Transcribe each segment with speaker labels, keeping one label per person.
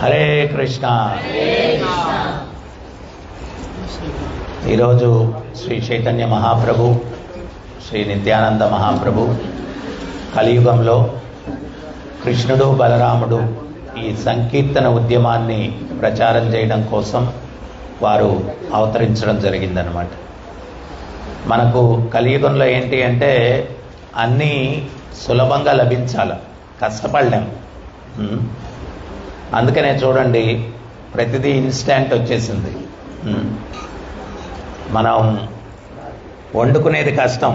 Speaker 1: హరే కృష్ణ. ఈరోజు శ్రీ చైతన్య మహాప్రభు, శ్రీ నిత్యానంద మహాప్రభు కలియుగంలో కృష్ణుడు బలరాముడు ఈ సంకీర్తన ఉద్యమాన్ని ప్రచారం చేయడం కోసం వారు అవతరించడం జరిగిందనమాట. మనకు కలియుగంలో ఏంటి అంటే అన్నీ సులభంగా లభించాలి, కష్టపడలేం. అందుకనే చూడండి, ప్రతిదీ ఇన్స్టాంట్ వచ్చేసింది. మనం వండుకునేది కష్టం.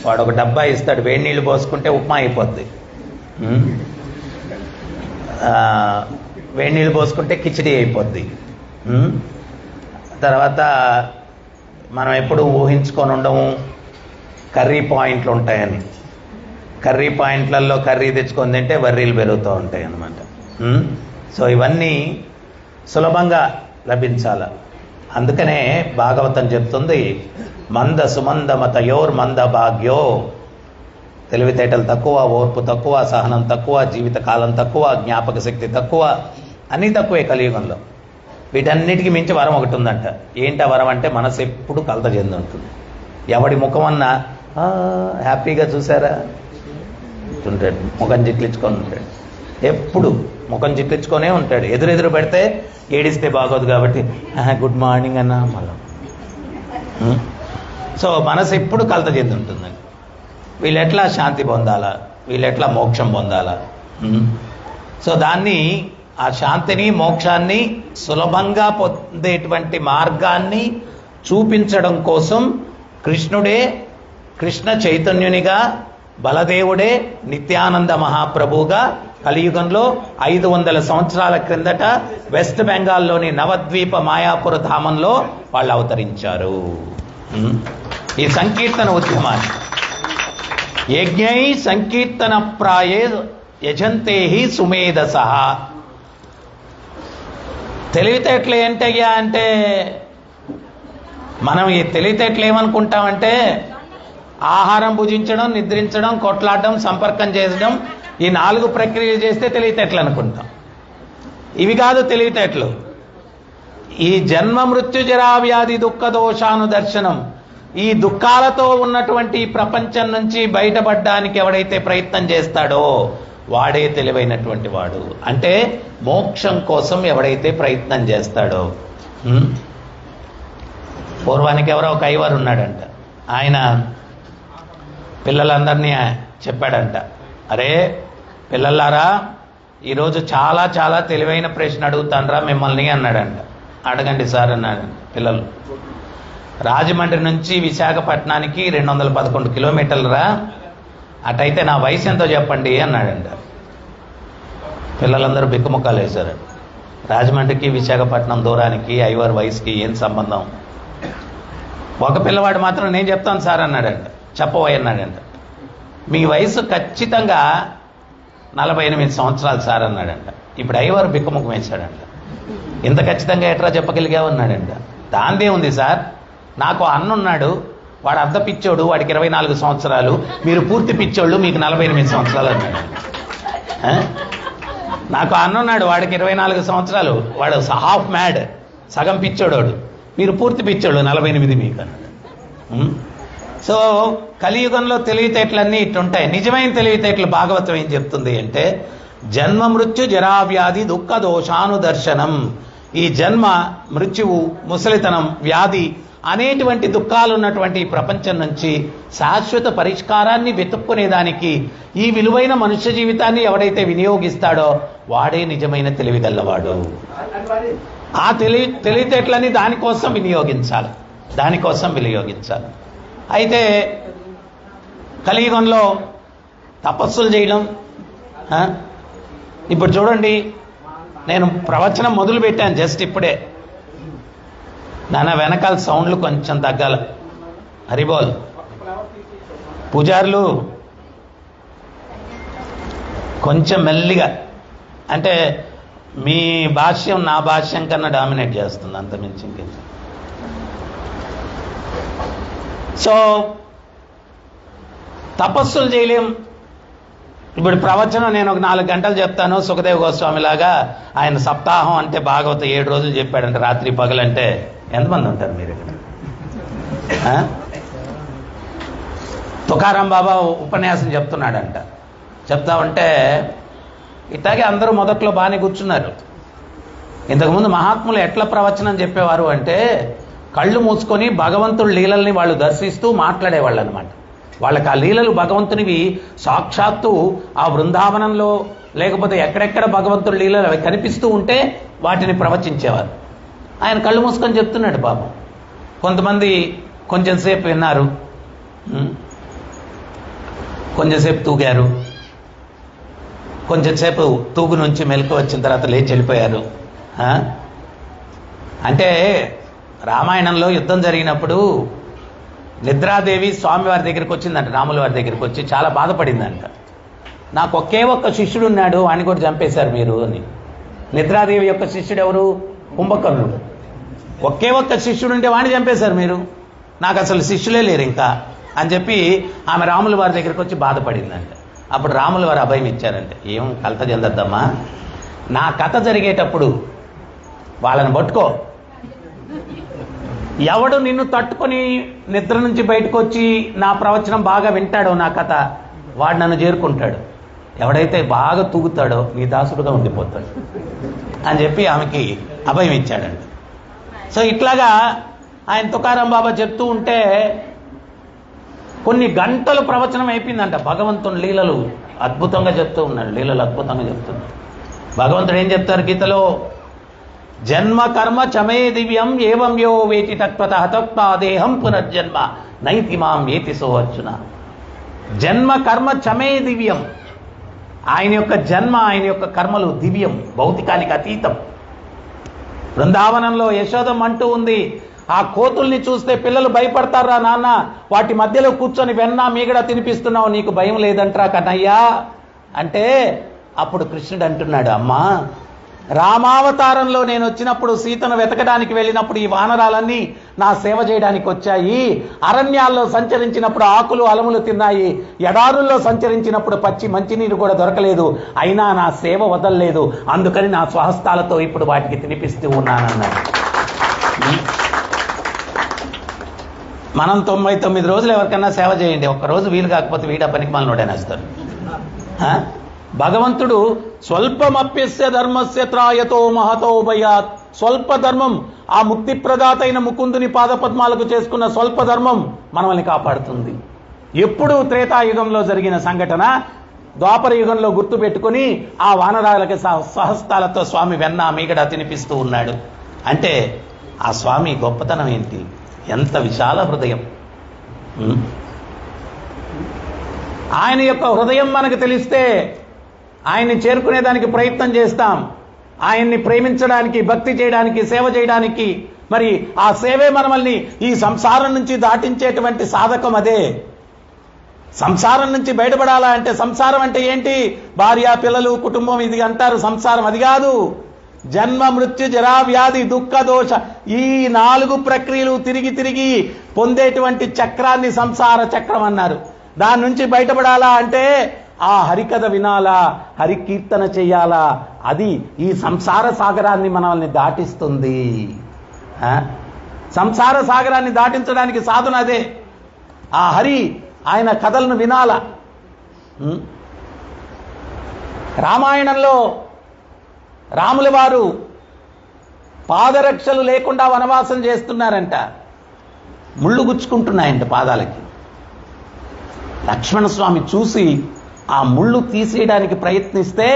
Speaker 1: వాడు ఒక డబ్బా ఇస్తాడు, వేడి నీళ్ళు పోసుకుంటే ఉప్మా అయిపోద్ది. వేడి నీళ్ళు పోసుకుంటే కిచిడి అయిపోద్ది. తర్వాత మనం ఎప్పుడు ఊహించుకొని ఉండము కర్రీ పాయింట్లు ఉంటాయని. కర్రీ పాయింట్లలో కర్రీ తెచ్చుకొని తింటే వర్రీలు పెరుగుతూ ఉంటాయి అన్నమాట. సో ఇవన్నీ సులభంగా లభించాల. అందుకనే భాగవతం చెప్తుంది, మంద సుమంద మతయోర్ మంద భాగ్యో. తెలివితేటలు తక్కువ, ఓర్పు తక్కువ, సహనం తక్కువ, జీవిత కాలం తక్కువ, జ్ఞాపక శక్తి తక్కువ, అన్నీ తక్కువే కలియుగంలో. వీటన్నిటికీ మించి వరం ఒకటి ఉందంట. ఏంటి ఆ వరం అంటే మనసు ఎప్పుడు కలత చెంది ఉంటుంది. ఎవడి ముఖమన్నా హ్యాపీగా చూసారా ఉంటాడు, ముఖం చిట్లించుకొని ఉంటాడు. ఎప్పుడు ముఖం చిట్లించుకొనే ఉంటాడు. ఎదురెదురు పెడితే ఏడిస్తే బాగోదు కాబట్టి గుడ్ మార్నింగ్ అన్నా మళ్ళీ. సో మనసు ఎప్పుడు కలత చెంది ఉంటుందండి. వీళ్ళు ఎట్లా శాంతి పొందాలా, వీళ్ళు ఎట్లా మోక్షం పొందాలా. సో దాన్ని, ఆ శాంతిని మోక్షాన్ని సులభంగా పొందేటువంటి మార్గాన్ని చూపించడం కోసం కృష్ణుడే, కృష్ణ చైతన్యునిగా, బలదేవుడే నిత్యానంద మహాప్రభువుగా కలియుగంలో 500 సంవత్సరాల క్రిందట వెస్ట్ బెంగాల్లోని నవద్వీప మాయాపుర ధామంలో వాళ్ళు అవతరించారు. ఈ సంకీర్తన ఉద్యమాన్ని యజ్ఞై సంకీర్తన ప్రాయే యజంతే సుమేధసః. తెలివితేటలు ఏంటయ్యా అంటే, మనం ఈ తెలివితేటలు ఏమనుకుంటామంటే ఆహారం భుజించడం, నిద్రించడం, కొట్లాడడం, సంపర్కం చేయడం, ఈ 4 ప్రక్రియలు చేస్తే తెలివితేటలు అనుకుంటాం. ఇవి కాదు తెలివితేటలు. ఈ జన్మ మృత్యు జరా వ్యాధి దుఃఖ దోషాను దర్శనం, ఈ దుఃఖాలతో ఉన్నటువంటి ఈ ప్రపంచం నుంచి బయటపడడానికి ఎవడైతే ప్రయత్నం చేస్తాడో వాడే తెలివైనటువంటి వాడు. అంటే మోక్షం కోసం ఎవడైతే ప్రయత్నం చేస్తాడో. పూర్వానికి ఎవరో ఒక ఐవర్ ఉన్నాడంట. ఆయన పిల్లలందరినీ చెప్పాడంట, అరే పిల్లలారా, ఈరోజు చాలా చాలా తెలివైన ప్రశ్న అడుగుతానరా మిమ్మల్ని అన్నాడంట. అడగండి సార్ అన్నాడు. పిల్లలు, రాజమండ్రి నుంచి విశాఖపట్నానికి 211 కిలోమీటర్లరా, అటైతే నా వయసు ఎంతో చెప్పండి అన్నాడంట. పిల్లలందరూ బిక్కుముక్కలు వేశారు. రాజమండ్రికి విశాఖపట్నం దూరానికి ఐవర్ వయసుకి ఏం సంబంధం? ఒక పిల్లవాడు మాత్రం నేను చెప్తాను సార్ అన్నాడంట. చెప్పబోయి అన్నాడంట. మీ వయసు ఖచ్చితంగా 48 సంవత్సరాలు సార్ అన్నాడంట. ఇప్పుడు ఐవర్ బిక్కుముఖం వేశాడంట. ఇంత ఖచ్చితంగా ఎట్లా చెప్పగలిగావు అన్నాడంట. దాందే ఉంది సార్, నాకు అన్నున్నాడు, వాడు అర్ధ పిచ్చోడు, వాడికి 24 సంవత్సరాలు, మీరు పూర్తి పిచ్చోళ్ళు, మీకు 48 సంవత్సరాలు అన్నాడు. నాకు అన్నున్నాడు, వాడికి 24 సంవత్సరాలు, వాడు హాఫ్ మ్యాడ్, సగం పిచ్చోడోడు, మీరు పూర్తి పిచ్చోడు, 48 మీకు అన్నాడు. సో కలియుగంలో తెలివితేటలన్నీ ఇట్లుంటాయి. నిజమైన తెలివితేటలు భాగవతం ఏం చెప్తుంది అంటే, జన్మ మృత్యు జరావ్యాధి దుఃఖ దోషాను దర్శనం. ఈ జన్మ, మృత్యువు, ముసలితనం, వ్యాధి అనేటువంటి దుఃఖాలు ఉన్నటువంటి ఈ ప్రపంచం నుంచి శాశ్వత పరిష్కారాన్ని వెతుక్కునేదానికి ఈ విలువైన మనుష్య జీవితాన్ని ఎవడైతే వినియోగిస్తాడో వాడే నిజమైన తెలివిగల్లవాడు. ఆ తెలివితేటలని దానికోసం వినియోగించాలి. అయితే కలియుగంలో తపస్సులు చేయడం, ఇప్పుడు చూడండి, నేను ప్రవచనం మొదలు పెట్టాను జస్ట్ ఇప్పుడే. నాన్న వెనకాల సౌండ్లు కొంచెం తగ్గాల. హరిబోల్. పూజారులు కొంచెం మెల్లిగా, అంటే మీ భాష్యం నా భాష్యం కన్నా డామినేట్ చేస్తుంది, అంతమించి ఇంకేం. సో తపస్సులు చేయలేం, ఇప్పుడు ప్రవచనం నేను ఒక 4 గంటలు చెప్తాను. సుఖదేవ గోస్వామి లాగా ఆయన సప్తాహం అంటే భాగవత 7 రోజులు చెప్పాడంటే రాత్రి పగలంటే ఎంతమంది ఉంటారు మీరు ఇక్కడ? తుకారాం బాబా ఉపన్యాసం చెప్తున్నాడంట. చెప్తా ఉంటే ఇట్లాగే అందరూ మొదట్లో బాగానే కూర్చున్నారు. ఇంతకుముందు మహాత్ములు ఎట్లా ప్రవచనం చెప్పేవారు అంటే కళ్ళు మూసుకొని భగవంతుడి లీలల్ని వాళ్ళు దర్శిస్తూ మాట్లాడేవాళ్ళు అనమాట. వాళ్ళకి ఆ లీలలు భగవంతునివి సాక్షాత్తు ఆ బృందావనంలో లేకపోతే ఎక్కడెక్కడ భగవంతుడి లీలలు అవి కనిపిస్తూ ఉంటే వాటిని ప్రవచించేవారు. ఆయన కళ్ళు మూసుకొని చెప్తున్నాడు పాపం. కొంతమంది కొంచెంసేపు విన్నారు, కొంచెంసేపు తూగారు, కొంచెంసేపు తూగు నుంచి మెలకు వచ్చిన తర్వాత లేచి వెళ్ళిపోయారు. అంటే రామాయణంలో యుద్ధం జరిగినప్పుడు నిద్రాదేవి స్వామివారి దగ్గరికి వచ్చిందంట. రాముల వారి దగ్గరికి వచ్చి చాలా బాధపడిందంట. నాకు ఒకే ఒక్క శిష్యుడు ఉన్నాడు, వాడిని కూడా చంపేశారు మీరు అని. నిద్రాదేవి యొక్క శిష్యుడు ఎవరు? కుంభకర్ణుడు. ఒకే ఒక్క శిష్యుడు ఉంటే వాడిని చంపేశారు మీరు, నాకు అసలు శిష్యులే లేరు ఇంకా అని చెప్పి ఆమె రాముల వారి దగ్గరికి వచ్చి బాధపడిందంట. అప్పుడు రాముల వారు అభయం ఇచ్చారంటే, ఏం కలత చెందద్దమ్మా, నా కథ జరిగేటప్పుడు వాళ్ళని పట్టుకో, ఎవడు నిన్ను తట్టుకొని నిద్ర నుంచి బయటకు వచ్చి నా ప్రవచనం బాగా వింటాడో నా కథ, వాడు నన్ను చేరుకుంటాడు. ఎవడైతే బాగా తూగుతాడో నీ దాసుడుగా ఉండిపోతాడు అని చెప్పి ఆమెకి అభయం ఇచ్చాడండి. సో ఇట్లాగా ఆయన తుకారాం బాబా చెప్తూ ఉంటే కొన్ని గంటలు ప్రవచనం అయిపోయిందంట. భగవంతుని లీలలు అద్భుతంగా చెప్తూ ఉన్నాడు, లీలలు అద్భుతంగా చెప్తున్నాడు. భగవంతుడు ఏం చెప్తారు గీతలో? జన్మ కర్మ చమే దివ్యం ఏవం యో వేటి తత్వతః తక్తా దేహం పునర్జన్మ నైతి మాం ఏతి సో అర్జున. జన్మ కర్మ చమే దివ్యం. ఆయన యొక్క జన్మ, ఆయన యొక్క కర్మలు దివ్యం, భౌతికానికి అతీతం. బృందావనంలో యశోదం అంటూ ఉంది, ఆ కోతుల్ని చూస్తే పిల్లలు భయపడతారా నాన్న, వాటి మధ్యలో కూర్చొని వెన్నా మీగడ తినిపిస్తున్నావు, నీకు భయం లేదంట్రా కన్నయ్యా అంటే అప్పుడు కృష్ణుడు అంటున్నాడు, అమ్మా రామావతారంలో నేను వచ్చినప్పుడు సీతను వెతకడానికి వెళ్ళినప్పుడు ఈ వానరాలన్నీ నా సేవ చేయడానికి వచ్చాయి. అరణ్యాల్లో సంచరించినప్పుడు ఆకులు అలములు తిన్నాయి, ఎడారుల్లో సంచరించినప్పుడు పచ్చి మంచినీరు కూడా దొరకలేదు, అయినా నా సేవ వదలలేదు, అందుకని నా స్వహస్తాలతో ఇప్పుడు వాటికి తినిపిస్తూ ఉన్నానన్నాడు. మనం 99 రోజులు ఎవరికన్నా సేవ చేయండి, ఒక్కరోజు వీలు కాకపోతే వీడా పనికి మనం నోడేనేస్తాడు. భగవంతుడు స్వల్పమప్యస్య ధర్మస్య త్రాయతో మహతో భయాత్. స్వల్ప ధర్మం, ఆ ముక్తి ప్రదాత అయిన ముకుందుని పాదపద్మాలకు చేసుకున్న స్వల్ప ధర్మం మనల్ని కాపాడుతుంది. ఎప్పుడు త్రేతాయుగంలో జరిగిన సంఘటన ద్వాపర యుగంలో గుర్తు పెట్టుకుని ఆ వానరాలకి స్వహస్తాలతో స్వామి వెన్న మీగడ తినిపిస్తూ ఉన్నాడు. అంటే ఆ స్వామి గొప్పతనం ఏంటి, ఎంత విశాల హృదయం. ఆయన యొక్క హృదయం మనకు తెలిస్తే ఆయన్ని చేరుకునేదానికి ప్రయత్నం చేస్తాం. ఆయన్ని ప్రేమించడానికి, భక్తి చేయడానికి, సేవ చేయడానికి. మరి ఆ సేవే మనల్ని ఈ సంసారం నుంచి దాటించేటువంటి సాధకం అదే. సంసారం నుంచి బయటపడాలా అంటే, సంసారం అంటే ఏంటి? భార్య, పిల్లలు, కుటుంబం, ఇది అంటారు సంసారం. అది కాదు. జన్మ, మృత్యు, జరా, వ్యాధి, దుఃఖ, దోష, ఈ 4 ప్రక్రియలు తిరిగి తిరిగి పొందేటువంటి చక్రాన్ని సంసార చక్రం అన్నారు. దాని నుంచి బయటపడాలా అంటే ఆ హరికథ వినాలా, హరికీర్తన చెయ్యాలా. అది ఈ సంసార సాగరాన్ని మనల్ని దాటిస్తుంది. సంసార సాగరాన్ని దాటించడానికి సాధన అదే. ఆ హరి ఆయన కథలను వినాల. రామాయణంలో రాముల వారు పాదరక్షలు లేకుండా వనవాసం చేస్తున్నారంట. ముళ్ళు గుచ్చుకుంటున్నాయంట పాదాలకి. లక్ష్మణస్వామి చూసి ఆ ముళ్ళు తీసేయడానికి ప్రయత్నిస్తే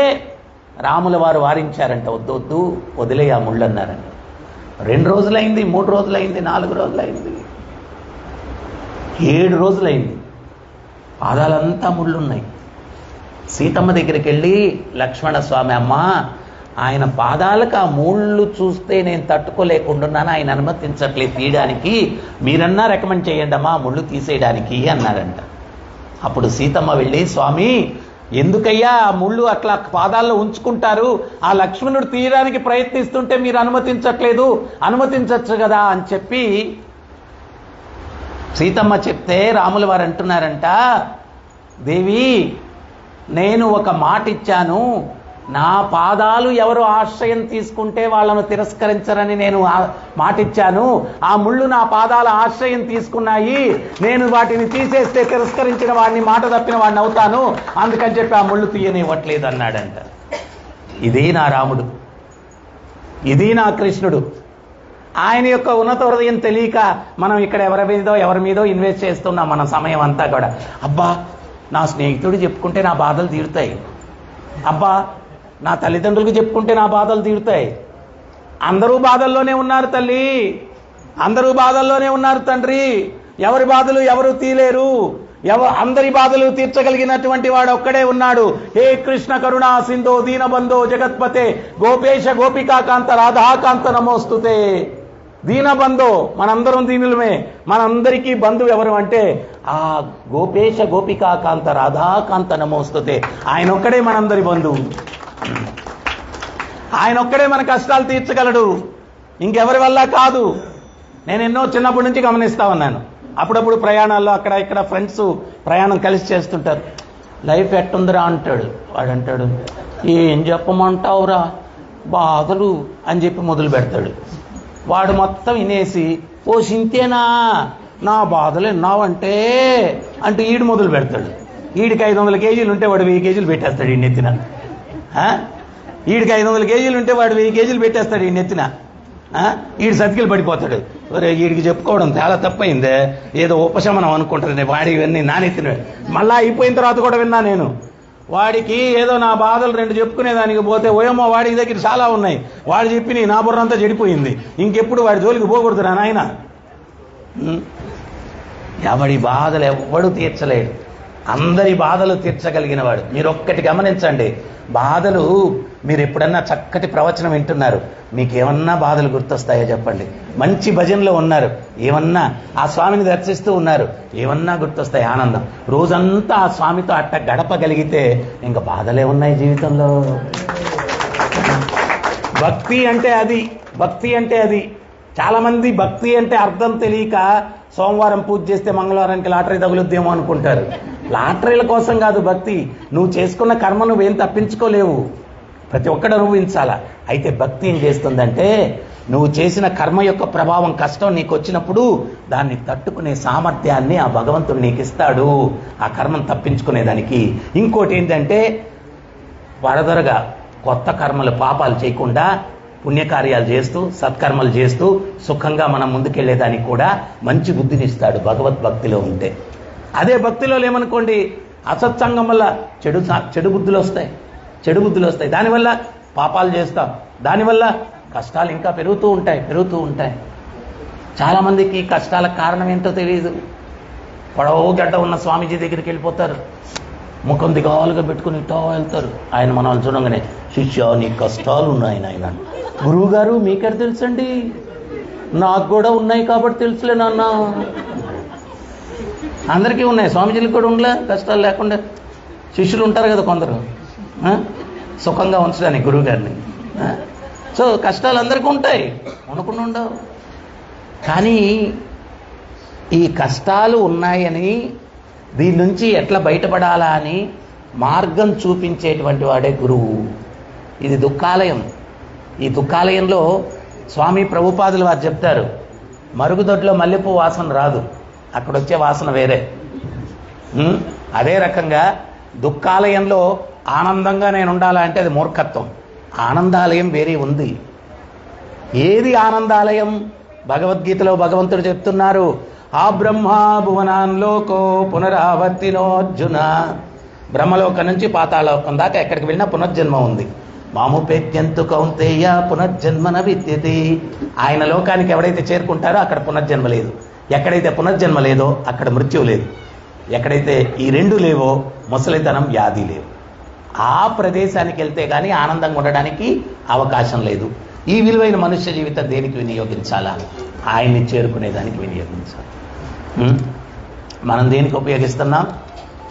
Speaker 1: రాముల వారు వారించారంట, వద్దు వద్దు వదిలే ఆ ముళ్ళు అన్నారంట. 2 రోజులైంది, 3 రోజులైంది, 4 రోజులైంది, 7 రోజులైంది, పాదాలంతా ముళ్ళున్నాయి. సీతమ్మ దగ్గరికి వెళ్ళి లక్ష్మణస్వామి, అమ్మ ఆయన పాదాలకు ఆ ముళ్ళు చూస్తే నేను తట్టుకోలేకుండాను, ఆయన అనుమతించట్లేదు తీయడానికి, మీరన్నా రికమెండ్ చేయండి అమ్మా ముళ్ళు తీసేయడానికి అన్నారంట. అప్పుడు సీతమ్మ వెళ్ళి, స్వామి ఎందుకయ్యా ఆ ముళ్ళు అట్లా పాదాల్లో ఉంచుకుంటారు, ఆ లక్ష్మణుడు తీయడానికి ప్రయత్నిస్తుంటే మీరు అనుమతించట్లేదు, అనుమతించచ్చు కదా అని చెప్పి సీతమ్మ చెప్తే రాముల వారు అంటున్నారంట, దేవి నేను ఒక మాట ఇచ్చాను, నా పాదాలు ఎవరు ఆశ్రయం తీసుకుంటే వాళ్ళను తిరస్కరించరని నేను మాట ఇచ్చాను. ఆ ముళ్ళు నా పాదాల ఆశ్రయం తీసుకున్నాయి, నేను వాటిని తీసేస్తే తిరస్కరించిన వాడిని, మాట తప్పిన వాడిని అవుతాను, అందుకని చెప్పి ఆ ముళ్ళు తీయనివ్వట్లేదు అన్నాడంట. ఇదే నా రాముడు, ఇది నా కృష్ణుడు. ఆయన యొక్క ఉన్నత హృదయం తెలియక మనం ఇక్కడ ఎవరి మీదో ఇన్వెస్ట్ చేస్తున్నాం మన సమయం అంతా కూడా. అబ్బా నా స్నేహితుడు చెప్పుకుంటే నా బాధలు తీరుతాయి, అబ్బా నా తల్లిదండ్రులకు చెప్పుకుంటే నా బాధలు తీరుతాయి. అందరూ బాధల్లోనే ఉన్నారు తల్లి, అందరూ బాధల్లోనే ఉన్నారు తండ్రి. ఎవరి బాధలు ఎవరు తీలేరు, అందరి బాధలు తీర్చగలిగినటువంటి వాడు ఒక్కడే ఉన్నాడు. హే కృష్ణ కరుణా సింధో దీనబంధో జగత్పతే గోపేశ గోపికాకాంత రాధాకాంత నమోస్తుతే. దీనబంధో, మనందరం దీనులమే, మనందరికీ బంధువు ఎవరు అంటే ఆ గోపేశ గోపికాకాంత రాధాకాంత నమోస్తుతే. ఆయన ఒక్కడే మనందరి బంధువు, ఆయన ఒక్కడే మన కష్టాలు తీర్చగలడు, ఇంకెవరి వల్ల కాదు. నేను ఎన్నో చిన్నప్పటి నుంచి గమనిస్తా ఉన్నాను. అప్పుడప్పుడు ప్రయాణాల్లో అక్కడ ఇక్కడ ఫ్రెండ్స్ ప్రయాణం కలిసి చేస్తుంటారు. లైఫ్ ఎట్టుందిరా అంటాడు వాడు, అంటాడు ఏం చెప్పమంటావురా బాధలు అని చెప్పి మొదలు పెడతాడు. వాడు మొత్తం వినేసి ఓ సింతేనా నా బాధలు విన్నావంటే అంటూ ఈడు మొదలు పెడతాడు. ఈడికి 500 కేజీలు ఉంటే వాడు 1000 కేజీలు పెట్టేస్తాడు ఈ నెత్తిన. ఈడికి 500 కేజీలు ఉంటే వాడు 1000 కేజీలు పెట్టేస్తాడు ఈ నెత్తిన. ఈడు సతికిలు పడిపోతాడు. వీడికి చెప్పుకోవడం చాలా తప్పైందే, ఏదో ఉపశమనం అనుకుంటారు. వాడి ఇవన్నీ నానెత్తిన మళ్ళా అయిపోయిన తర్వాత కూడా విన్నా నేను. వాడికి ఏదో నా బాధలు 2 చెప్పుకునేదానికి పోతే ఓయమ్మో వాడికి దగ్గర చాలా ఉన్నాయి, వాడు చెప్పి నా బుర్రంతా చెడిపోయింది, ఇంకెప్పుడు వాడి జోలికి పోకూడదురా నాయన. ఎవడి బాధలు ఎవ్వడు తీర్చలేడు, అందరి బాధలు తీర్చగలిగిన వాడు. మీరు ఒక్కటి గమనించండి, బాధలు మీరు ఎప్పుడన్నా చక్కటి ప్రవచనం వింటున్నారు, మీకేమన్నా బాధలు గుర్తొస్తాయో చెప్పండి. మంచి భజనలో ఉన్నారు, ఏమన్నా ఆ స్వామిని దర్శిస్తూ ఉన్నారు, ఏమన్నా గుర్తొస్తాయి ఆనందం. రోజంతా ఆ స్వామితో అట్ట గడపగలిగితే ఇంకా బాధలే ఉన్నాయి జీవితంలో. భక్తి అంటే అది, భక్తి అంటే అది. చాలా మంది భక్తి అంటే అర్థం తెలియక సోమవారం పూజ చేస్తే మంగళవారానికి లాటరీ తగులుద్దేమో అనుకుంటారు. లాటరీల కోసం కాదు భక్తి, నువ్వు చేసుకున్న కర్మ నువ్వేం తప్పించుకోలేవు, ప్రతి ఒక్కడు అనుభవించాలా. అయితే భక్తి ఏం చేస్తుందంటే నువ్వు చేసిన కర్మ యొక్క ప్రభావం, కష్టం నీకు వచ్చినప్పుడు దాన్ని తట్టుకునే సామర్థ్యాన్ని ఆ భగవంతుడు నీకు ఇస్తాడు, ఆ కర్మను తప్పించుకునేదానికి. ఇంకోటి ఏంటంటే వరదరగా కొత్త కర్మలు పాపాలు చేయకుండా పుణ్యకార్యాలు చేస్తూ సత్కర్మలు చేస్తూ సుఖంగా మనం ముందుకెళ్లేదానికి కూడా మంచి బుద్ధిని ఇస్తాడు భగవద్భక్తిలో ఉంటే. అదే భక్తిలో లేమనుకోండి, అసత్సంగం వల్ల చెడు బుద్ధులు వస్తాయి, దానివల్ల పాపాలు చేస్తాం, దానివల్ల కష్టాలు ఇంకా పెరుగుతూ ఉంటాయి. చాలా మందికి కష్టాలకు కారణం ఏంటో తెలియదు. పొడవు గడ్డ ఉన్న స్వామీజీ దగ్గరికి వెళ్ళిపోతారు, ముఖం దిగాలుగా పెట్టుకుని ఇటో వెళ్తారు. ఆయన మనం చూడంగానే శిష్య నీ కష్టాలు ఉన్నాయి నాయన. గురువు గారు మీకెక్కడ తెలుసండి, నాకు కూడా ఉన్నాయి కాబట్టి తెలుసులే నాన్న. అందరికీ ఉన్నాయి, స్వామీజీలకు కూడా ఉండలే కష్టాలు లేకుండా. శిష్యులు ఉంటారు కదా కొందరు సుఖంగా ఉంచడానికి గురువు గారిని. సో కష్టాలు అందరికీ ఉంటాయి, ఉండకుండా ఉండవు. కానీ ఈ కష్టాలు ఉన్నాయని దీని నుంచి ఎట్లా బయటపడాలా అని మార్గం చూపించేటువంటి వాడే గురువు. ఇది దుఃఖాలయం. ఈ దుఃఖాలయంలో స్వామి ప్రభుపాదులు వారు చెప్తారు, మరుగుదొడ్లో మల్లెపూ వాసన రాదు, అక్కడ వచ్చే వాసన వేరే. అదే రకంగా దుఃఖాలయంలో ఆనందంగా నేను ఉండాలంటే అది మూర్ఖత్వం. ఆనందాలయం వేరే ఉంది. ఏది ఆనందాలయం? భగవద్గీతలో భగవంతుడు చెప్తున్నారు, ఆ బ్రహ్మ భువనాన్లోకో పునరావర్తినోర్జున. బ్రహ్మలోకం నుంచి పాతాళలోకం దాకా ఎక్కడికి వెళ్ళినా పునర్జన్మ ఉంది. మాముపేత్యంతు కౌంతేయ పునర్జన్మన విద్యతే. ఆయన లోకానికి ఎవడైతే చేరుకుంటారో అక్కడ పునర్జన్మ లేదు, ఎక్కడైతే పునర్జన్మ లేదో అక్కడ మృత్యువు లేదు, ఎక్కడైతే ఈ రెండు లేవో ముసలితనం వ్యాధి లేవు. ఆ ప్రదేశానికి వెళ్తే కానీ ఆనందంగా ఉండడానికి అవకాశం లేదు. ఈ విలువైన మనుష్య జీవితం దేనికి వినియోగించాలా? ఆయన్ని చేరుకునేదానికి వినియోగించాలి. మనం దేనికి ఉపయోగిస్తున్నాం?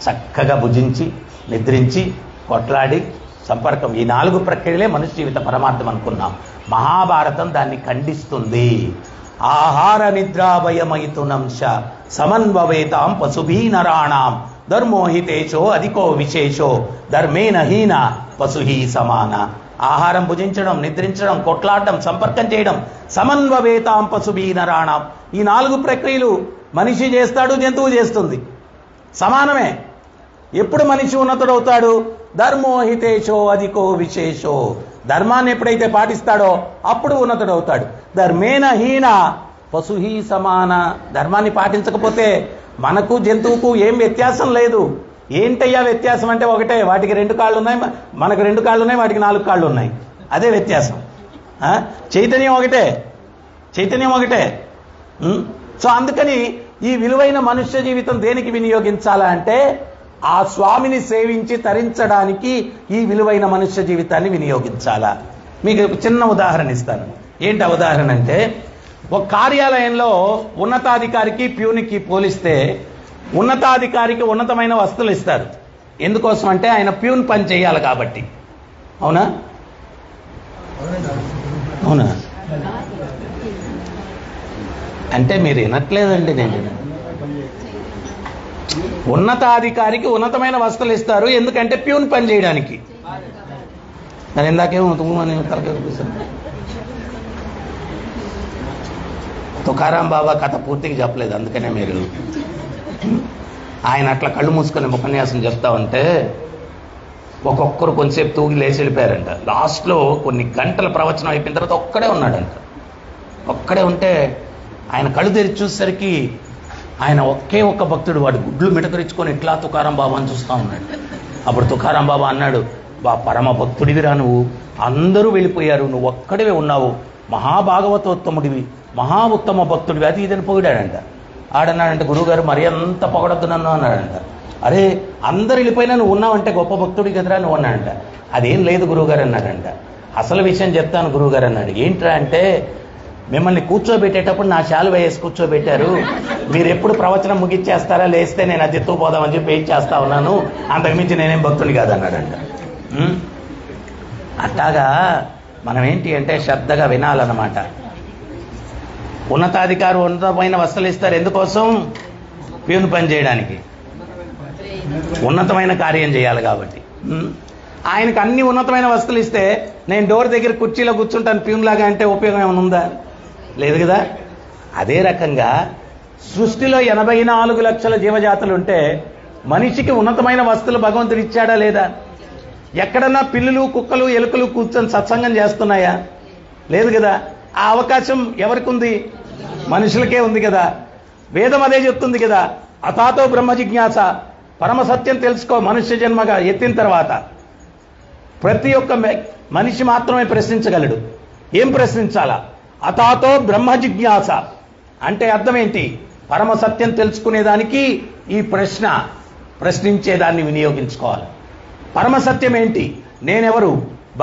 Speaker 1: చక్కగా భుజించి నిద్రించి కొట్లాడి సంపర్కం, ఈ 4 ప్రక్రియలే మనుష్య జీవిత పరమార్థం అనుకున్నాం. మహాభారతం దాన్ని ఖండిస్తుంది. ఆహార నిద్రాభయమైతునంశ సమన్వవేతాం పశుభీ నరాణాం ధర్మోహితేశో అధికో విశేషో ధర్మేణ హీన పశుహి సమాన. ఆహారం భుజించడం, నిద్రించడం, కొట్లాడడం, సంపర్కం చేయడం, సమన్వవేతాం పశుభీ నరాణం. ఈ 4 ప్రక్రియలు మనిషి చేస్తాడు, జంతువు చేస్తుంది, సమానమే. ఎప్పుడు మనిషి ఉన్నతుడవుతాడు? ధర్మోహితేశో అధికో విశేషో. ధర్మాన్ని ఎప్పుడైతే పాటిస్తాడో అప్పుడు ఉన్నతుడవుతాడు. ధర్మేణ హీన పశుహి సమాన. ధర్మాన్ని పాటించకపోతే మనకు జంతువుకు ఏం వ్యత్యాసం లేదు. ఏంటయ్యా వ్యత్యాసం అంటే ఒకటే, వాటికి 2 కాళ్ళు ఉన్నాయి, మనకు 2 కాళ్ళు ఉన్నాయి, వాటికి 4 కాళ్ళు ఉన్నాయి. అదే వ్యత్యాసం. చైతన్యం ఒకటే, చైతన్యం ఒకటే. సో అందుకని ఈ విలువైన మనుష్య జీవితం దేనికి వినియోగించాలా అంటే ఆ స్వామిని సేవించి తరించడానికి ఈ విలువైన మనుష్య జీవితాన్ని వినియోగించాలా. మీకు ఒక చిన్న ఉదాహరణ ఇస్తాను. ఏంటి ఉదాహరణ అంటే, ఒక కార్యాలయంలో ఉన్నతాధికారికి ప్యూన్కి పోలిస్తే ఉన్నతాధికారికి ఉన్నతమైన వస్తువులు ఇస్తారు. ఎందుకోసం అంటే ఆయన ప్యూన్ పని చేయాలి కాబట్టి. అవునా అవునా? అంటే మీరు వినట్లేదండి. నేను ఉన్నతాధికారికి ఉన్నతమైన వస్తువులు ఇస్తారు ఎందుకంటే ప్యూన్ పని చేయడానికి. నేను ఇందాకేమో తుమ్మని తలకేపిస్తాను. తుకారాం బాబా కథ పూర్తిగా చెప్పలేదు, అందుకనే మీరు ఆయన అట్లా కళ్ళు మూసుకొని ఉపన్యాసం చెప్తా ఉంటే ఒక్కొక్కరు కొంచెంసేపు తూగి లేచి వెళ్ళిపోయారంట. లాస్ట్లో కొన్ని గంటల ప్రవచనం అయిపోయిన తర్వాత ఒక్కడే ఉన్నాడంట. ఒక్కడే ఉంటే ఆయన కళ్ళు తెరిచి చూసేసరికి ఆయన ఒకే ఒక్క భక్తుడు, వాడు గుడ్లు మిటకరించుకొని ఇట్లా తుకారాం బాబా అని చూస్తూ ఉన్నాడు. అప్పుడు తుకారాం బాబా అన్నాడు, పరమ భక్తుడివిరా నువ్వు, అందరూ వెళ్ళిపోయారు, నువ్వు ఒక్కడివే ఉన్నావు, మహాభాగవతోత్తముడివి, మహా ఉత్తమ భక్తుడివి, అది ఇదని పొగిడాడంట. ఆడన్నాడంటే, గురువుగారు మరి అంత పొగడద్దు నన్ను అన్నాడంట. అరే అందరు వెళ్ళిపోయినా నువ్వు ఉన్నావంటే గొప్ప భక్తుడి కదరా నువ్వు అన్నాడంట. అదేం లేదు గురువుగారు అన్నాడంట. అసలు విషయం చెప్తాను గురువుగారు అన్నాడు. ఏంట్రా అంటే, మిమ్మల్ని కూర్చోబెట్టేటప్పుడు నా శాలు వేసి కూర్చోబెట్టారు, మీరు ఎప్పుడు ప్రవచనం ముగిచ్చేస్తారా, లేస్తే నేను అది ఎత్తుకుపోదామని చెప్పి వెయిట్ చేస్తా ఉన్నాను, అంతకుమించి నేనేం భక్తుని కాదన్నాడంట. అట్లాగా మనం ఏంటి అంటే శ్రద్ధగా వినాలన్నమాట. ఉన్నతాధికారు ఉన్నతమైన వస్తువులు ఇస్తారు ఎందుకోసం? ప్యూన్ పని చేయడానికి, ఉన్నతమైన కార్యం చేయాలి కాబట్టి. ఆయనకు అన్ని ఉన్నతమైన వస్తువులు ఇస్తే నేను డోర్ దగ్గర కుర్చీలో కూర్చుంటాను ప్యూన్ లాగా అంటే ఉపయోగం ఏమైనా ఉందా? లేదు కదా. అదే రకంగా సృష్టిలో 84 లక్షల జీవజాతులు ఉంటే మనిషికి ఉన్నతమైన వస్తువులు భగవంతుడు ఇచ్చాడా లేదా? ఎక్కడన్నా పిల్లులు, కుక్కలు, ఎలుకలు కూర్చొని సత్సంగం చేస్తున్నాయా? లేదు కదా. ఆ అవకాశం ఎవరికి ఉంది? మనుషులకే ఉంది కదా. వేదం అదే చెప్తుంది కదా, అతాతో బ్రహ్మ జిజ్ఞాస, పరమ సత్యం తెలుసుకో మనుష్య జన్మగా ఎత్తిన తర్వాత. ప్రతి ఒక్క మనిషి మాత్రమే ప్రశ్నించగలడు. ఏం ప్రశ్నించాలా? అతాతో బ్రహ్మ జిజ్ఞాస అంటే అర్థం ఏంటి? పరమ సత్యం తెలుసుకునేదానికి ఈ ప్రశ్నించేదాన్ని వినియోగించుకోవాలి. పరమ సత్యం ఏంటి? నేనెవరు?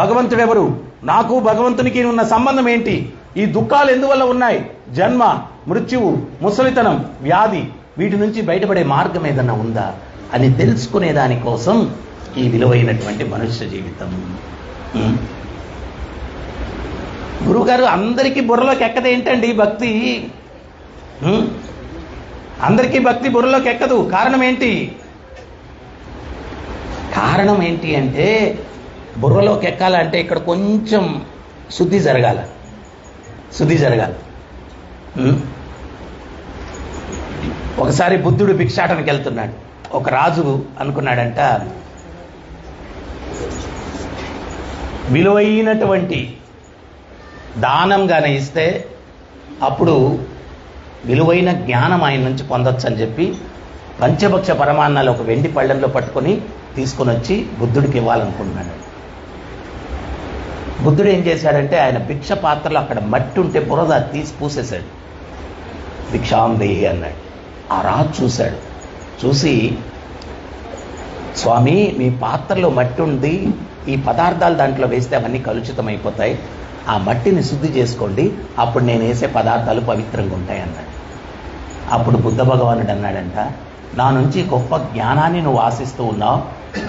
Speaker 1: భగవంతుడెవరు? నాకు భగవంతునికి ఉన్న సంబంధం ఏంటి? ఈ దుఃఖాలు ఎందువల్ల ఉన్నాయి? జన్మ, మృత్యువు, ముసలితనం, వ్యాధి, వీటి నుంచి బయటపడే మార్గం ఏదన్నా ఉందా అని తెలుసుకునే దానికోసం ఈ విలువైనటువంటి మనుష్య జీవితం. గురువుగారు అందరికీ బుర్రలోకి ఎక్కదు ఏంటండి భక్తి? అందరికీ భక్తి బుర్రలోకి ఎక్కదు. కారణం ఏంటి? కారణం ఏంటి అంటే బుర్రలోకి ఎక్కాలంటే ఇక్కడ కొంచెం శుద్ధి జరగాలి. ఒకసారి బుద్ధుడు భిక్షాటనకి వెళ్తున్నాడు. ఒక రాజు అనుకున్నాడంట, విలువైనటువంటి దానంగానే ఇస్తే అప్పుడు విలువైన జ్ఞానం ఆయన నుంచి పొందొచ్చు అని చెప్పి పంచభక్ష పరమాన్నాలు ఒక వెండి పళ్ళెంలో పట్టుకొని తీసుకొని వచ్చి బుద్ధుడికి ఇవ్వాలనుకుంటున్నాడు. బుద్ధుడు ఏం చేశాడంటే ఆయన భిక్ష పాత్రలో అక్కడ మట్టి ఉంటే బురద తీసి పూసేశాడు. భిక్షాందేహి అన్నాడు. ఆ రాజు చూశాడు. చూసి, స్వామి మీ పాత్రలో మట్టి ఉంది, ఈ పదార్థాలు దాంట్లో వేస్తే అవన్నీ కలుషితమైపోతాయి, ఆ మట్టిని శుద్ధి చేసుకోండి, అప్పుడు నేను వేసే పదార్థాలు పవిత్రంగా ఉంటాయి అన్నాడు. అప్పుడు బుద్ధ భగవానుడు అన్నాడంట, నా నుంచి గొప్ప జ్ఞానాన్ని నువ్వు ఆశిస్తూ ఉన్నావు,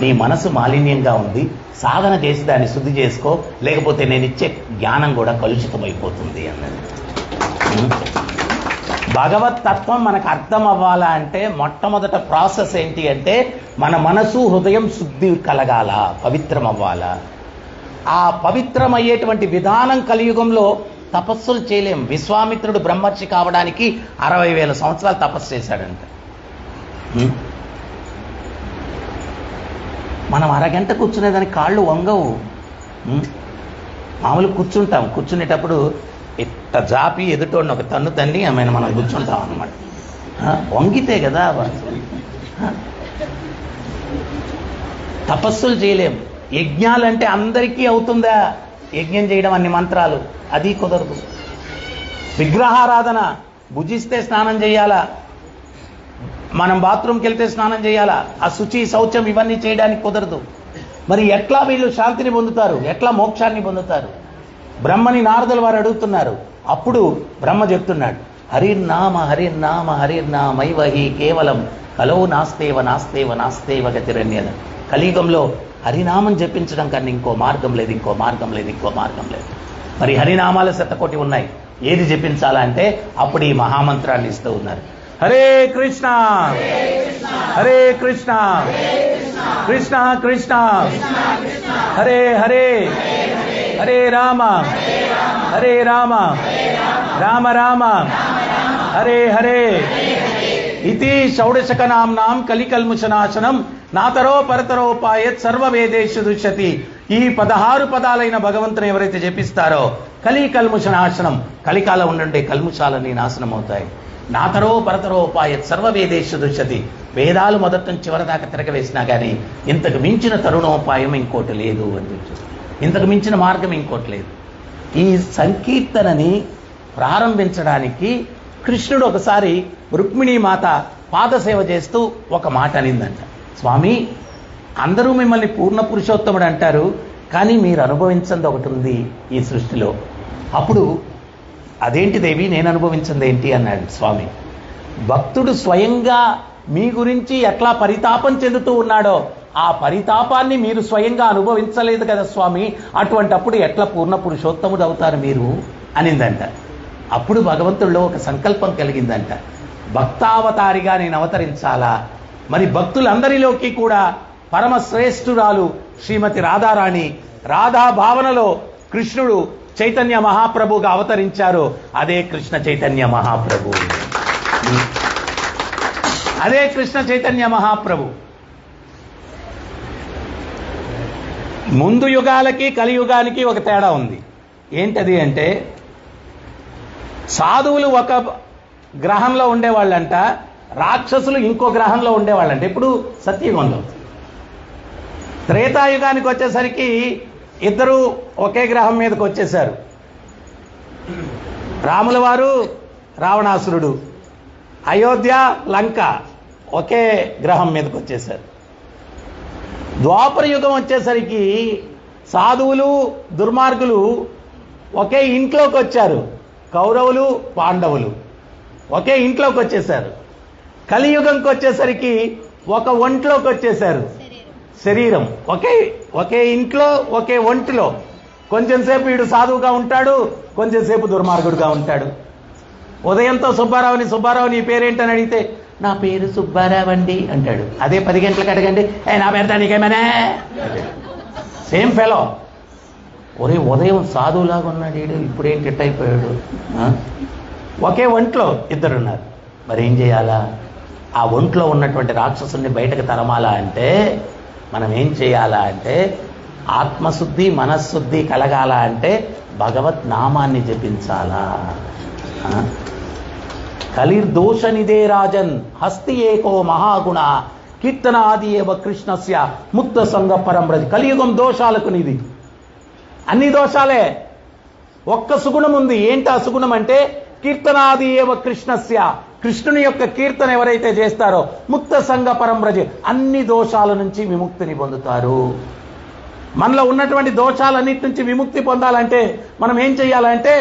Speaker 1: నీ మనసు మాలిన్యంగా ఉంది, సాధన చేసి దాన్ని శుద్ధి చేసుకో, లేకపోతే నేను ఇచ్చే జ్ఞానం కూడా కలుషితమైపోతుంది అన్నాడు. భగవత్ తత్వం మనకు అర్థం అవ్వాలా అంటే మొట్టమొదట ప్రాసెస్ ఏంటి అంటే మన మనసు హృదయం శుద్ధి కలగాల, పవిత్రం అవ్వాలా. ఆ పవిత్రమయ్యేటువంటి విధానం కలియుగంలో తపస్సులు చేయలేం. విశ్వామిత్రుడు బ్రహ్మర్షి కావడానికి 60,000 సంవత్సరాలు తపస్సు చేశాడంట. మనం అరగంట కూర్చునేదానికి కాళ్ళు వంగవు. మామూలు కూర్చుంటాం, కూర్చునేటప్పుడు ఇట్ట జాపి ఎదుటోడిని ఒక తన్ను తన్ని ఆమెను మనం కూర్చుంటాం అన్నమాట. వంగితే కదా. తపస్సులు చేయలేం. యజ్ఞాలంటే అందరికీ అవుతుందా యజ్ఞం చేయడం, అన్ని మంత్రాలు? అది కుదరదు. విగ్రహారాధన, భుజిస్తే స్నానం చేయాలా, మనం బాత్రూమ్కి వెళ్తే స్నానం చేయాలా, ఆ శుచి శౌచం ఇవన్నీ చేయడానికి కుదరదు. మరి ఎట్లా వీళ్ళు శాంతిని పొందుతారు, ఎట్లా మోక్షాన్ని పొందుతారు? బ్రహ్మని నారదుల వారు అడుగుతున్నారు. అప్పుడు బ్రహ్మ చెప్తున్నాడు, హరిర్నామ హరిర్నామ హరిర్నామైవహి కేవలం కలో నాస్తేవ నాస్తేవ నాస్తేవ గతిరన్యద. కలియుగంలో హరినామం జపించడం కన్నా ఇంకో మార్గం లేదు, ఇంకో మార్గం లేదు, ఇంకో మార్గం లేదు. మరి హరినామాలు 100,000 ఉన్నాయి. ఏది జపించాలా అంటే అప్పుడు ఈ మహామంత్రాన్ని ఇస్తూ ఉన్నారు. హరే కృష్ణ హరే కృష్ణ కృష్ణ కృష్ణ హరే హరే హరే రామ హరే రామ రామ రామ హరే హరే. ఇతి షౌడశకనాంనాం కలికల్ముషనాశనం నాతరో పరతరోపాయత్ సర్వవేదేషు దుష్యతి. ఈ 16 పదాలైన భగవంతుని ఎవరైతే జపిస్తారో కలికల్ముషనాశనం, కలికాలం ఉండే కల్ముషాలన్నీ నాశనం అవుతాయి. నాతరో పరతరోపాయత్ సర్వవేదేషు దుష్యతి. వేదాలు మొదటి నుంచి చివరి దాకా తిరగవేసినా కానీ ఇంతకు మించిన తరుణోపాయం ఇంకోటి లేదు అని చెప్పి, ఇంతకు మించిన మార్గం ఇంకోటి లేదు. ఈ సంకీర్తనని ప్రారంభించడానికి కృష్ణుడు ఒకసారి రుక్మిణీ మాత పాదసేవ చేస్తూ ఒక మాట అనిందంట. స్వామి, అందరూ మిమ్మల్ని పూర్ణ పురుషోత్తముడు అంటారు, కానీ మీరు అనుభవించింది ఒకటి ఉంది ఈ సృష్టిలో. అప్పుడు అదేంటి దేవి, నేను అనుభవించింది ఏంటి అన్నాడు స్వామి. భక్తుడు స్వయంగా మీ గురించి ఎట్లా పరితాపం చెందుతూ ఉన్నాడో ఆ పరితాపాన్ని మీరు స్వయంగా అనుభవించలేదు కదా స్వామి, అటువంటప్పుడు ఎట్లా పూర్ణ పురుషోత్తముడు అవుతారు మీరు అనిందంట. అప్పుడు భగవంతుడిలో ఒక సంకల్పం కలిగిందంట, భక్తావతారిగా నేను అవతరించాలా. మరి భక్తులందరిలోకి కూడా పరమ శ్రేష్ఠురాలు శ్రీమతి రాధారాణి, రాధా భావనలో కృష్ణుడు చైతన్య మహాప్రభుగా అవతరించారు. అదే కృష్ణ చైతన్య మహాప్రభు, అదే కృష్ణ చైతన్య మహాప్రభు. ముందు యుగాలకి కలియుగానికి ఒక తేడా ఉంది. ఏంటది అంటే, సాధువులు ఒక గ్రహంలో ఉండేవాళ్ళంట, రాక్షసులు ఇంకో గ్రహంలో ఉండేవాళ్ళంట. ఇప్పుడు సత్యయుగంలో. త్రేతాయుగానికి వచ్చేసరికి ఇద్దరు ఒకే గ్రహం మీదకి వచ్చేశారు. రాముల వారు, రావణాసురుడు, అయోధ్య, లంక ఒకే గ్రహం మీదకి వచ్చేశారు. ద్వాపర యుగం వచ్చేసరికి సాధువులు దుర్మార్గులు ఒకే ఇంట్లోకి వచ్చారు. కౌరవులు పాండవులు ఒకే ఇంట్లోకి వచ్చేశారు. కలియుగంకి వచ్చేసరికి ఒక ఒంట్లోకి వచ్చేశారు. శరీరం ఒకే ఇంట్లో ఒకే ఒంటిలో. కొంచెం సేపు వీడు సాధువుగా ఉంటాడు, కొంచెం సేపు దుర్మార్గుడుగా ఉంటాడు. ఉదయంతో సుబ్బారావుని, సుబ్బారావు నీ పేరేంటని అడిగితే నా పేరు సుబ్బారావు అండి అంటాడు. అదే 10 గంటలకు అడగండి, నా పేరుతా నీకేమనే, సేమ్ ఫెలో. ఒరే ఉదయం సాధువులాగా ఉన్నాడు వీడు, ఇప్పుడేంటి ఎట్ అయిపోయాడు. ఒకే ఒంట్లో ఇద్దరున్నారు. మరి ఏం చేయాలా? ఆ ఒంట్లో ఉన్నటువంటి రాక్షసుని బయటకు తరమాలా అంటే మనం ఏం చేయాలా అంటే, ఆత్మశుద్ధి మనశుద్ధి కలగాల అంటే భగవత్ నామాన్ని జపించాలా. కలిర్దోషనిదే రాజన్ హస్తి ఏకో మహాగుణ కీర్తనాది ఏవ కృష్ణస్య ముక్త సంగ పరంబ్రజ. కలియుగం దోషాలకు నిధి, అన్ని దోషాలే. ఒక్క సుగుణం ఉంది. ఏంటి ఆ సుగుణం అంటే, కీర్తనాది ఏవ కృష్ణస్య, కృష్ణుని యొక్క కీర్తన ఎవరైతే చేస్తారో ముక్త సంగ పరంబ్రజ, అన్ని దోషాల నుంచి విముక్తిని పొందుతారు. మనలో ఉన్నటువంటి దోషాలన్నిటి నుంచి విముక్తి పొందాలంటే మనం ఏం చేయాలంటే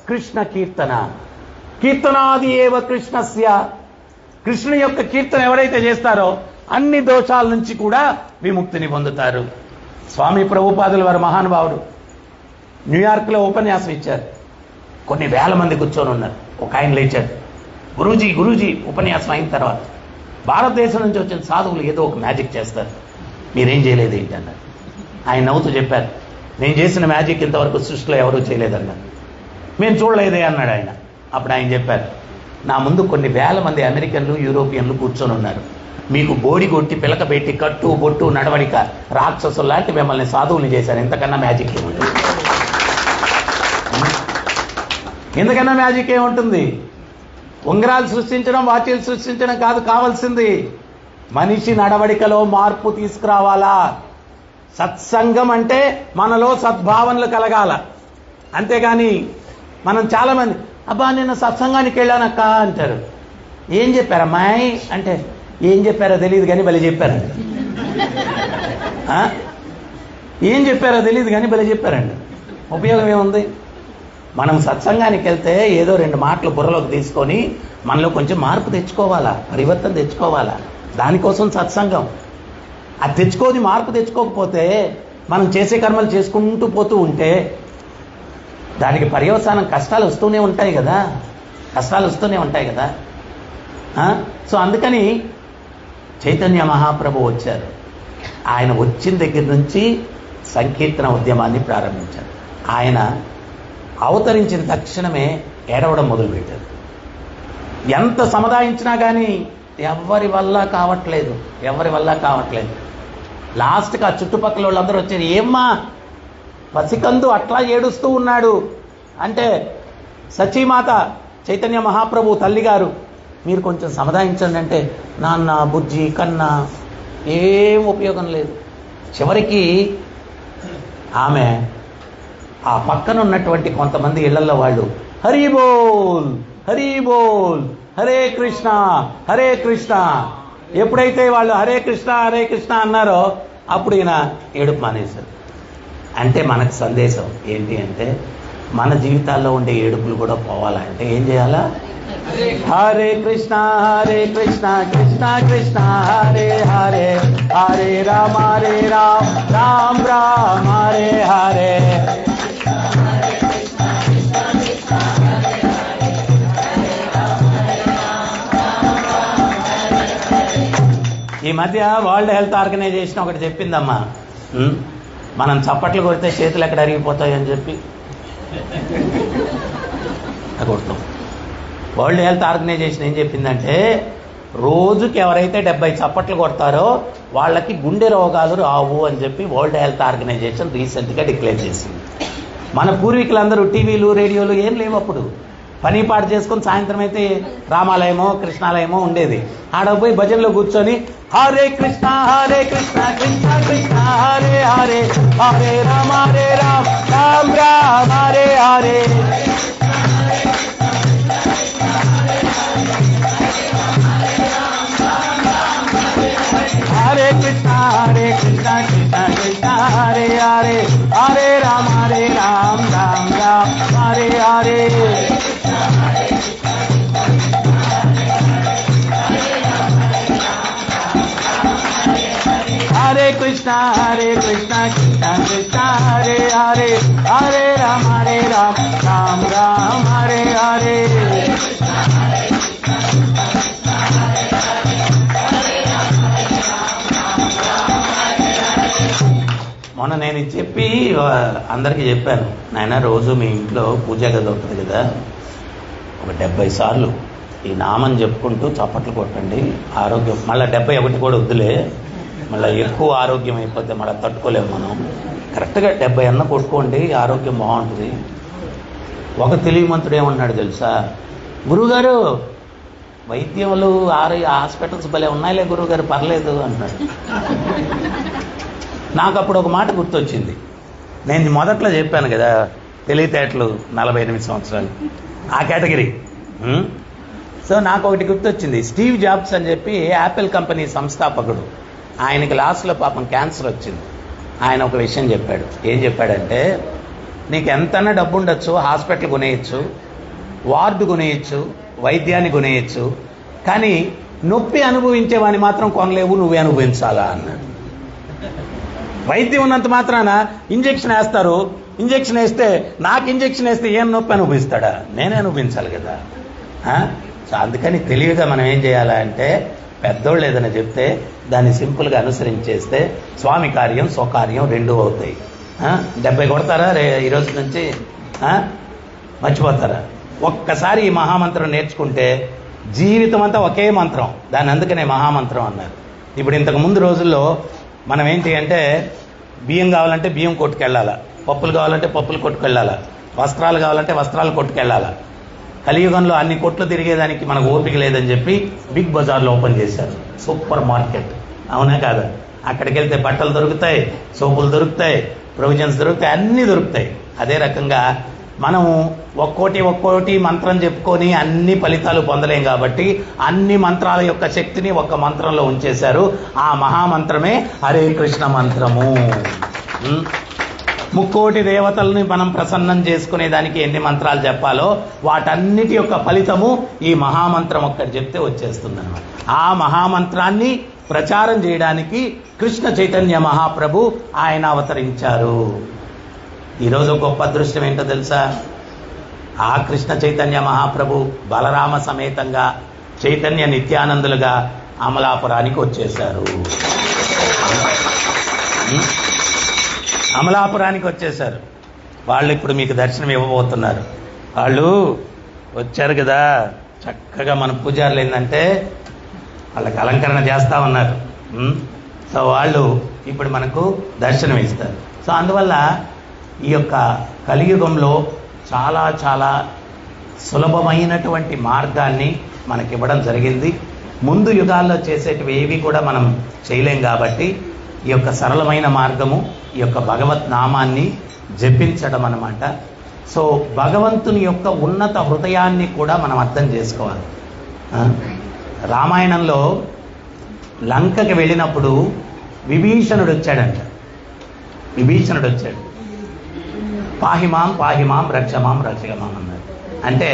Speaker 1: కృష్ణ కీర్తన. కీర్తనాది ఏవ కృష్ణస్య, కృష్ణుని యొక్క కీర్తన ఎవరైతే చేస్తారో అన్ని దోషాల నుంచి కూడా విముక్తిని పొందుతారు. స్వామి ప్రభుపాదుల వారు మహానుభావుడు న్యూయార్క్లో ఉపన్యాసం ఇచ్చారు. కొన్ని వేల మంది కూర్చొని ఉన్నారు. ఒక ఆయన లేచాడు, గురూజీ ఉపన్యాసం అయిన తర్వాత భారతదేశం నుంచి వచ్చిన సాధువులు ఏదో ఒక మ్యాజిక్ చేస్తారు, మీరేం చేయలేదు ఏంటి అన్నారు. ఆయన నవ్వుతూ చెప్పారు, నేను చేసిన మ్యాజిక్ ఇంతవరకు సృష్టిలో ఎవరూ చేయలేదన్నారు. మేము చూడలేదే అన్నాడు ఆయన. అప్పుడు ఆయన చెప్పారు, నా ముందు కొన్ని వేల మంది అమెరికన్లు యూరోపియన్లు కూర్చొని ఉన్నారు, మీకు బోడి కొట్టి పిలక పెట్టి కట్టు బొట్టు నడవడిక రాక్షసులు లాంటి మిమ్మల్ని సాధువులు చేశారు, ఇంతకన్నా మ్యాజిక్ ఏముంటుంది? ఎందుకన్నా మ్యాజిక్ ఏముంటుంది? ఉంగరాలు సృష్టించడం, వాచీలు సృష్టించడం కాదు కావాల్సింది, మనిషి నడవడికలో మార్పు తీసుకురావాలా. సత్సంగం అంటే మనలో సద్భావనలు కలగాల. అంతేగాని మనం చాలామంది అబ్బా నిన్న సత్సంగానికి వెళ్ళానక్క అంటారు. ఏం చెప్పారమ్మాయి అంటే ఏం చెప్పారో తెలియదు కానీ భలే చెప్పారండి. ఏం చెప్పారో తెలియదు కానీ భలే చెప్పారండి. ఉపయోగం ఏముంది? మనం సత్సంగానికి వెళ్తే ఏదో 2 మాటలు బుర్రలోకి తీసుకొని మనలో కొంచెం మార్పు తెచ్చుకోవాలా, పరివర్తన తెచ్చుకోవాలా. దానికోసం సత్సంగం. అది తెచ్చుకొని మార్పు తెచ్చుకోకపోతే మనం చేసే కర్మలు చేసుకుంటూ పోతూ ఉంటే దానికి పర్యవసానం కష్టాలు వస్తూనే ఉంటాయి కదా, కష్టాలు వస్తూనే ఉంటాయి కదా. సో అందుకని చైతన్య మహాప్రభు వచ్చారు. ఆయన వచ్చిన దగ్గర నుంచి సంకీర్తన ఉద్యమాన్ని ప్రారంభించారు. ఆయన అవతరించిన తక్షణమే ఏడవడం మొదలుపెట్టారు. ఎంత సముదాయించినా కానీ ఎవరి వల్ల కావట్లేదు. లాస్ట్కి ఆ చుట్టుపక్కల వాళ్ళందరూ వచ్చారు, ఏమ్మా పసికందు అట్లా ఏడుస్తూ ఉన్నాడు అంటే, సచీమాత చైతన్య మహాప్రభు తల్లిగారు మీరు కొంచెం సముదాయించండి అంటే, నాన్న బుజ్జి కన్నా ఏం ఉపయోగం లేదు. చివరికి ఆమె ఆ పక్కన ఉన్నటువంటి కొంతమంది ఇళ్లలో వాళ్ళు హరి బోల్ హరే కృష్ణ ఎప్పుడైతే వాళ్ళు హరే కృష్ణ అన్నారో అప్పుడు ఈయన ఏడుపు మానేశారు. అంటే మనకు సందేశం ఏంటి అంటే, మన జీవితాల్లో ఉండే ఏడుపులు కూడా పోవాలంటే ఏం చేయాలా? హరే కృష్ణ కృష్ణ కృష్ణ హరే హరే, హరే రామ రామ రామ హరే హరే. ఈ మధ్య వరల్డ్ హెల్త్ ఆర్గనైజేషన్ ఒకటి చెప్పిందమ్మా, మనం చప్పట్లు కొడితే చేతులు ఎక్కడ అరిగిపోతాయని చెప్పి కొడతాం. వరల్డ్ హెల్త్ ఆర్గనైజేషన్ ఏం చెప్పిందంటే, రోజుకి ఎవరైతే 70 చప్పట్లు కొడతారో వాళ్ళకి గుండె రోగాలు రావు అని చెప్పి వరల్డ్ హెల్త్ ఆర్గనైజేషన్ రీసెంట్గా డిక్లేర్ చేసింది. మన పూర్వీకులందరూ టీవీలు రేడియోలు ఏం లేవు అప్పుడు, పని పాటు చేసుకొని సాయంత్రం అయితే రామాలయమో కృష్ణాలయమో ఉండేది. ఆడపోయి భజనలో కూర్చొని హరే కృష్ణ కృష్ణ కృష్ణ హరే హరే, హరే రామ రామ రామ హరే హరే. హరే కృష్ణ కృష్ణ కృష్ణ హరే హరే, హరే రామ రామ రామ హరే హరే. హరే కృష్ణ కృష్ణ కృష్ణ హరే హరే, హరే రామ రామ రామ హరే హరే. మొన్న నేను చెప్పి అందరికీ చెప్పాను, నాయన రోజు మీ ఇంట్లో పూజా గది ఉంటుంది కదా, ఒక 70 సార్లు ఈ నామం చెప్పుకుంటూ చప్పట్లు కొట్టండి, ఆరోగ్యం మళ్ళీ 71 కూడా వద్దులే, మళ్ళీ ఎక్కువ ఆరోగ్యం అయిపోతే మళ్ళీ తట్టుకోలేము మనం. కరెక్ట్గా 70 అన్న కొట్టుకోండి, ఆరోగ్యం బాగుంటుంది. ఒక తెలివిమంతుడు ఏమన్నాడు తెలుసా, గురువుగారు వైద్యములు హాస్పిటల్స్ భలే ఉన్నాయిలే గురువుగారు, పర్లేదు అన్నాడు. నాకు అప్పుడు ఒక మాట గుర్తొచ్చింది. నేను మొదట్లో చెప్పాను కదా తెలివితేటలు 48 సంవత్సరాలు ఆ కేటగిరీ. సో నాకు ఒకటి గుర్తొచ్చింది. స్టీవ్ జాబ్స్ అని చెప్పి యాపిల్ కంపెనీ సంస్థాపకుడు, ఆయనకి లాస్ట్లో పాపం క్యాన్సర్ వచ్చింది. ఆయన ఒక విషయం చెప్పాడు. ఏం చెప్పాడంటే, నీకు ఎంతన్నా డబ్బు ఉండొచ్చు, హాస్పిటల్ కొనేయచ్చు, వార్డు కొనేయచ్చు, వైద్యాన్ని కొనేయచ్చు, కానీ నొప్పి అనుభవించేవాడిని మాత్రం కొనలేవు, నువ్వే అనుభవించాలా అన్నాడు. వైద్యం ఉన్నంత మాత్రాన ఇంజెక్షన్ వేస్తారు, ఇంజెక్షన్ వేస్తే నాకు ఇంజెక్షన్ వేస్తే ఏం నొప్పి అనుభవిస్తాడా, నేనే అనుభవించాలి కదా. సో అందుకని తెలివిగా మనం ఏం చేయాలంటే పెద్దోళ్ళు ఏదైనా చెప్తే దాన్ని సింపుల్గా అనుసరించేస్తే స్వామి కార్యం స్వకార్యం రెండూ అవుతాయి. 70 కొడతారా ఈరోజు నుంచి? మర్చిపోతారా? ఒక్కసారి ఈ మహామంత్రం నేర్చుకుంటే జీవితం అంతా ఒకే మంత్రం. దాన్ని అందుకనే మహామంత్రం అన్నారు. ఇప్పుడు ఇంతకు ముందు రోజుల్లో మనం ఏంటి అంటే బియ్యం కావాలంటే బియ్యం కొట్టుకెళ్ళాలా, పప్పులు కావాలంటే పప్పులు కొట్టుకెళ్ళాలా, వస్త్రాలు కావాలంటే వస్త్రాలు కొట్టుకెళ్ళాలా. కలియుగంలో అన్ని కొట్లు తిరిగేదానికి మనకు ఓపిక లేదని చెప్పి బిగ్ బజార్లో ఓపెన్ చేశారు, సూపర్ మార్కెట్. అవునా కాదా? అక్కడికి వెళ్తే బట్టలు దొరుకుతాయి, సోపులు దొరుకుతాయి, ప్రొవిజన్స్ దొరుకుతాయి, అన్నీ దొరుకుతాయి. అదే రకంగా మనము ఒక్కోటి మంత్రం చెప్పుకొని అన్ని ఫలితాలు పొందలేం కాబట్టి అన్ని మంత్రాల యొక్క శక్తిని ఒక్క మంత్రంలో ఉంచేశారు. ఆ మహామంత్రమే హరే కృష్ణ మంత్రము. 3,000,000 దేవతల్ని మనం ప్రసన్నం చేసుకునే దానికి ఎన్ని మంత్రాలు చెప్పాలో వాటన్నిటి యొక్క ఫలితము ఈ మహామంత్రం ఒక్కటి చెప్తే వచ్చేస్తుంది అన్నమాట. ఆ మహామంత్రాన్ని ప్రచారం చేయడానికి కృష్ణ చైతన్య మహాప్రభు ఆయన అవతరించారు. ఈరోజు గొప్ప అదృష్టం ఏంటో తెలుసా? ఆ కృష్ణ చైతన్య మహాప్రభు బలరామ సమేతంగా చైతన్య నిత్యానందులుగా అమలాపురానికి వచ్చేశారు. అమలాపురానికి వచ్చేశారు. వాళ్ళు ఇప్పుడు మీకు దర్శనం ఇవ్వబోతున్నారు. వాళ్ళు వచ్చారు కదా, చక్కగా మన పూజారులు ఏంటంటే వాళ్ళకి అలంకరణ చేస్తూ ఉన్నారు. సో వాళ్ళు ఇప్పుడు మనకు దర్శనం ఇస్తారు. సో అందువల్ల ఈ యొక్క కలియుగంలో చాలా చాలా సులభమైనటువంటి మార్గాన్ని మనకివ్వడం జరిగింది. ముందు యుగాల్లో చేసేటివి ఏవి కూడా మనం చేయలేం కాబట్టి ఈ యొక్క సరళమైన మార్గము ఈ యొక్క భగవత్ నామాన్ని జపించడం అన్నమాట. సో భగవంతుని యొక్క ఉన్నత హృదయాన్ని కూడా మనం అర్థం చేసుకోవాలి. రామాయణంలో లంకకి వెళ్ళినప్పుడు విభీషణుడు వచ్చాడంట. విభీషణుడు వచ్చాడు, పాహిమాం పాహిమాం రక్షమాం రక్షమాం అన్నారు. అంటే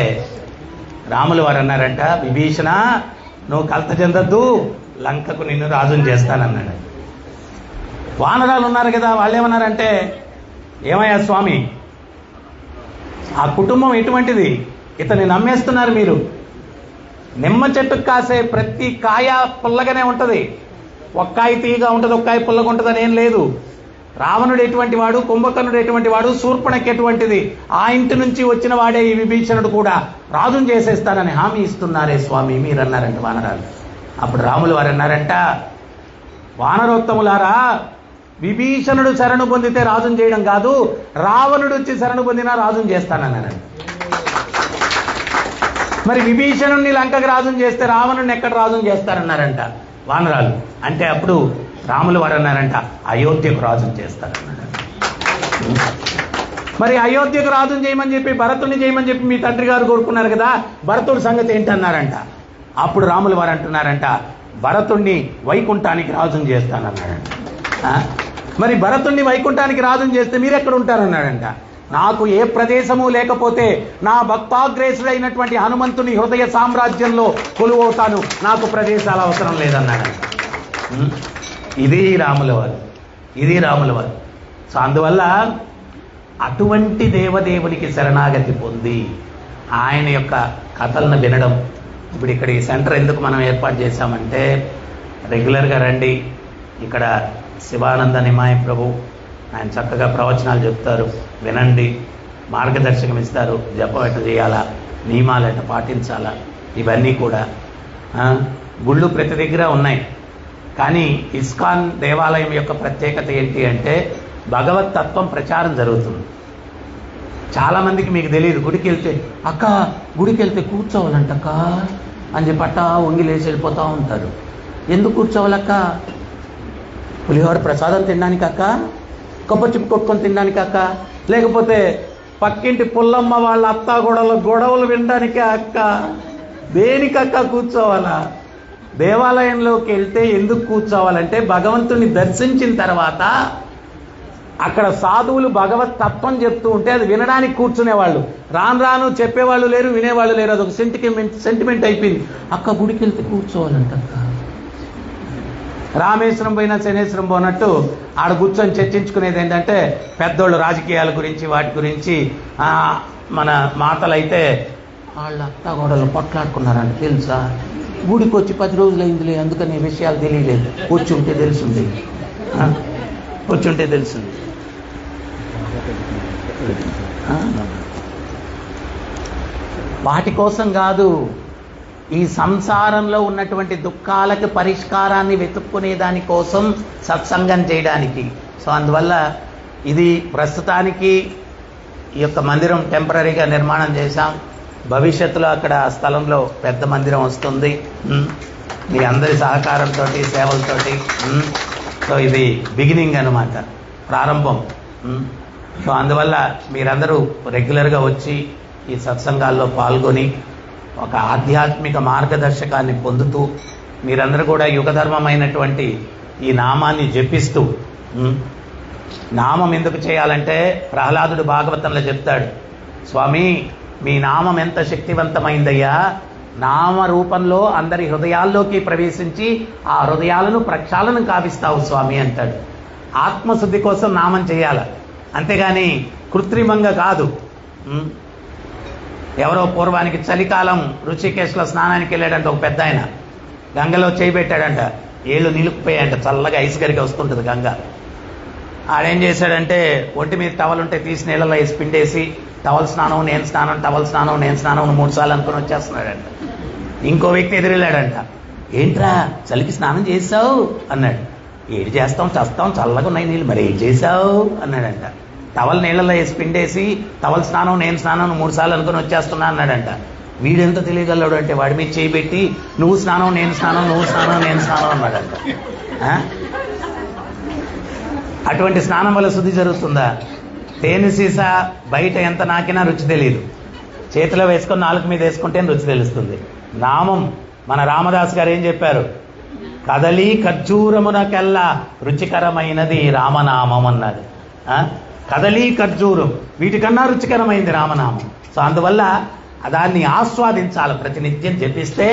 Speaker 1: రాములు వారు అన్నారంట, విభీషణ నువ్వు కలత చెందద్దు, లంకకు నిన్ను రాజుని చేస్తానన్నాడు. వానరాలు ఉన్నారు కదా, వాళ్ళు ఏమన్నారంటే, ఏమయ్యా స్వామి, ఆ కుటుంబం ఎటువంటిది, ఇతన్ని నమ్మేస్తున్నారు మీరు. నిమ్మ చెట్టుకు కాసే ప్రతి కాయ పుల్లగానే ఉంటుంది, ఒక్కాయి తీయగా ఉంటుంది, ఒక్కాయి పుల్లగా ఉంటుంది అని ఏం లేదు. రావణుడు ఎటువంటి వాడు, కుంభకర్ణుడు ఎటువంటి వాడు, శూర్పణఖ ఎటువంటిది, ఆ ఇంటి నుంచి వచ్చిన వాడే ఈ విభీషణుడు కూడా, రాజును చేసేస్తానని హామీ ఇస్తున్నారే స్వామి మీరు అన్నారంట వానరాలు. అప్పుడు రాములు వారు అన్నారంట, వానరోత్తములారా, విభీషణుడు శరణు పొందితే రాజును చేయడం కాదు, రావణుడు వచ్చి శరణు పొందినా రాజును చేస్తానన్నారంట. మరి విభీషణుడిని లంకకి రాజును చేస్తే రావణుడిని ఎక్కడ రాజును చేస్తారన్నారంట వానరాలు. అంటే అప్పుడు రాములు వారు అన్నారంట, అయోధ్యకు రాజును చేస్తారన్నారంట. మరి అయోధ్యకు రాజును చేయమని చెప్పి భరతుడిని చేయమని చెప్పి మీ తండ్రి గారు కోరుకున్నారు కదా, భరతుడి సంగతి ఏంటన్నారంట. అప్పుడు రాములు వారు అంటున్నారంట, భరతుణ్ణి వైకుంఠానికి రాజును చేస్తానన్నాడంట. మరి భరతుణ్ణి వైకుంఠానికి రాజును చేస్తే మీరెక్కడ ఉంటారన్నాడంట. నాకు ఏ ప్రదేశము లేకపోతే నా భక్తాగ్రేసుడైనటువంటి హనుమంతుని హృదయ సామ్రాజ్యంలో కొలువవుతాను, నాకు ప్రదేశాలు అవసరం లేదన్నాడంట. ఇది రాముల వారు, ఇది రాముల వారు. సో అందువల్ల అటువంటి దేవదేవునికి శరణాగతి పొంది ఆయన యొక్క కథలను వినడం. ఇప్పుడు ఇక్కడ ఈ సెంటర్ ఎందుకు మనం ఏర్పాటు చేశామంటే, రెగ్యులర్గా రండి, ఇక్కడ శివానంద నిమాయ ప్రభు ఆయన చక్కగా ప్రవచనాలు చెప్తారు, వినండి, మార్గదర్శకం ఇస్తారు, జపం ఎట్ట చేయాలా, నియమాలు ఎట్ట పాటించాలా, ఇవన్నీ కూడా. గుళ్ళు ప్రతి దగ్గర ఉన్నాయి. కానీ ఇస్కాన్ దేవాలయం యొక్క ప్రత్యేకత ఏంటి అంటే భగవత్ తత్వం ప్రచారం జరుగుతుంది. చాలామందికి మీకు తెలియదు, గుడికి వెళ్తే అక్క గుడికి వెళ్తే కూర్చోవాలంటక్క అని చెప్పి అట్టా వంగి లేచి వెళ్ళిపోతూ ఉంటారు. ఎందుకు కూర్చోవాలక్క? పులిహోర ప్రసాదం తినడానికి అక్క, కొబ్బరి చిప్పు కొట్టుకొని తినడానికి అక్క, లేకపోతే పక్కింటి పుల్లమ్మ వాళ్ళ అత్త గొడవలు వినడానికే అక్క, దేనికక్క కూర్చోవాలా? దేవాలయంలోకి వెళ్తే ఎందుకు కూర్చోవాలంటే భగవంతుని దర్శించిన తర్వాత అక్కడ సాధువులు భగవత్ తత్వం చెప్తూ ఉంటే అది వినడానికి కూర్చునేవాళ్ళు. రాను రాను చెప్పేవాళ్ళు లేరు, వినేవాళ్ళు లేరు. అదొక సెంటిమెంట్ అయిపోయింది. అక్క గుడికి వెళ్తే కూర్చోవాలంట అక్క. రామేశ్వరం పోయినా శనేశ్వరం పోనట్టు ఆడ కూర్చొని చర్చించుకునేది ఏంటంటే పెద్దోళ్ళు రాజకీయాల గురించి వాటి గురించి, మన మాతలైతే వాళ్ళ అత్తగోడలు పొట్లాడుకున్నారంట తెలుసా. గుడికి వచ్చి 10 రోజులు అయిందిలే, అందుకని విషయాలు తెలియలేదు. వచ్చుంటే తెలుసుంది, వచ్చుంటే తెలుసుంది. వాటి కోసం కాదు, ఈ సంసారంలో ఉన్నటువంటి దుఃఖాలకు పరిష్కారాన్ని వెతుక్కునే దానికోసం సత్సంగం చేయడానికి. సో అందువల్ల ఇది ప్రస్తుతానికి ఈ యొక్క మందిరం టెంపరీగా నిర్మాణం చేశాం. భవిష్యత్తులో అక్కడ స్థలంలో పెద్ద మందిరం వస్తుంది మీ అందరి సహకారంతో, సేవలతోటి. సో ఇది బిగినింగ్ అన్నమాట, ప్రారంభం. సో అందువల్ల మీరందరూ రెగ్యులర్గా వచ్చి ఈ సత్సంగాల్లో పాల్గొని ఒక ఆధ్యాత్మిక మార్గదర్శకాన్ని పొందుతూ మీరందరూ కూడా యుగధర్మమైనటువంటి ఈ నామాన్ని జపిస్తూ, నామం ఎందుకు చేయాలంటే ప్రహ్లాదుడు భాగవతంలో చెప్తాడు, స్వామి మీ నామం ఎంత శక్తివంతమైందయ్యా, నామ రూపంలో అందరి హృదయాల్లోకి ప్రవేశించి ఆ హృదయాలను ప్రక్షాళనం కావిస్తావు స్వామి అంటాడు. ఆత్మశుద్ధి కోసం నామం చేయాల, అంతేగాని కృత్రిమంగా కాదు. ఎవరో పూర్వానికి చలికాలం ఋషికేశ్లో స్నానానికి వెళ్ళాడంట ఒక పెద్ద ఆయన, గంగలో చేయి పెట్టాడంట, ఏళ్ళు నిలుపుపోయాయంట, చల్లగా ఐస్ గరిగా వస్తుంటుంది గంగ. ఆడేం చేశాడంటే ఒంటి మీద టవల్ ఉంటే తీసి నీళ్ళలో వేసి పిండేసి టవల్ స్నానం నేను స్నానం, టవల్ స్నానం నేను స్నానం 3 సార్లు అనుకుని వచ్చేస్తున్నాడంట. ఇంకో వ్యక్తి ఎదురెళ్ళాడంట, ఏంట్రా చలికి స్నానం చేసావు అన్నాడు. ఏడు చేస్తాం, చస్తాం, చల్లగా ఉన్నాయి నీళ్ళు, మరి ఏం చేసావు అన్నాడంట. టవల్ నీళ్ళలో వేసి పిండేసి టవల్ స్నానం నేను స్నానం 3 సార్లు అనుకుని వచ్చేస్తున్నా అన్నాడంట. వీడెంత తెలియగలడు అంటే వాడి మీద చేయబెట్టి నువ్వు స్నానం నేను స్నానం, నువ్వు స్నానం నేను స్నానం అన్నాడంట. అటువంటి స్నానం వల్ల శుద్ధి జరుగుతుందా? తేనె సీసా బయట ఎంత నాకినా రుచి తెలియదు, చేతిలో వేసుకొని నాలుగు మీద వేసుకుంటే రుచి తెలుస్తుంది. నామం మన రామదాస్ గారు ఏం చెప్పారు, కదలి ఖర్జూరమునకెల్లా రుచికరమైనది రామనామం అన్నాడు. కదలి ఖర్జూరం వీటికన్నా రుచికరమైంది రామనామం. సో అందువల్ల దాన్ని ఆస్వాదించాలి, ప్రతినిత్యం జపిస్తే.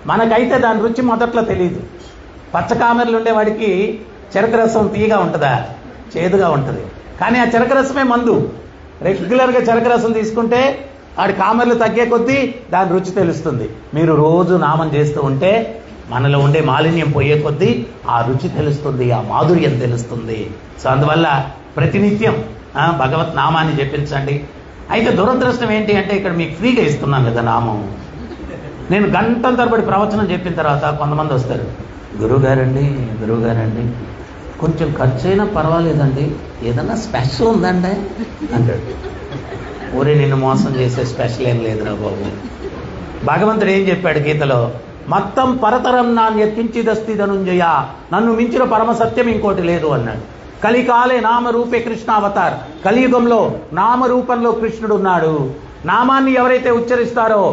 Speaker 1: మనకైతే దాని రుచి మొదట్లో తెలియదు. పచ్చకామెరలు ఉండేవాడికి చెరకు రసం తీయగా ఉంటుందా, చేదుగా ఉంటుంది. కానీ ఆ చెరకు రసమే మందు. రెగ్యులర్గా చెరకు రసం తీసుకుంటే వాడి కామెర్లు తగ్గే కొద్దీ దాని రుచి తెలుస్తుంది. మీరు రోజు నామం చేస్తూ ఉంటే మనలో ఉండే మాలిన్యం పోయే కొద్దీ ఆ రుచి తెలుస్తుంది, ఆ మాధుర్యం తెలుస్తుంది. సో అందువల్ల ప్రతినిత్యం భగవత్ నామాన్ని జపించండి. అయితే దురదృష్టం ఏంటి అంటే ఇక్కడ మీకు ఫ్రీగా ఇస్తున్నాను కదా నామం. నేను గంటల తరబడి ప్రవచనం చెప్పిన తర్వాత కొంతమంది వస్తారు, గురువుగారండి కొంచెం ఖర్చు అయినా పర్వాలేదండి, ఏదన్నా స్పెషల్ ఉందండి అంటాడు. ఊరే నిన్ను మోసం చేసే స్పెషల్ ఏం లేదురా బాబు. భగవంతుడు ఏం చెప్పాడు గీతలో, మొత్తం పరతరం నాణ్యకించిదస్తి ధనుంజయ, నన్ను మించిన పరమ సత్యం ఇంకోటి లేదు అన్నాడు. కలికాలే నామరూపే కృష్ణ అవతార్, కలియుగంలో నామరూపంలో కృష్ణుడు ఉన్నాడు. నామాన్ని ఎవరైతే ఉచ్చరిస్తారో,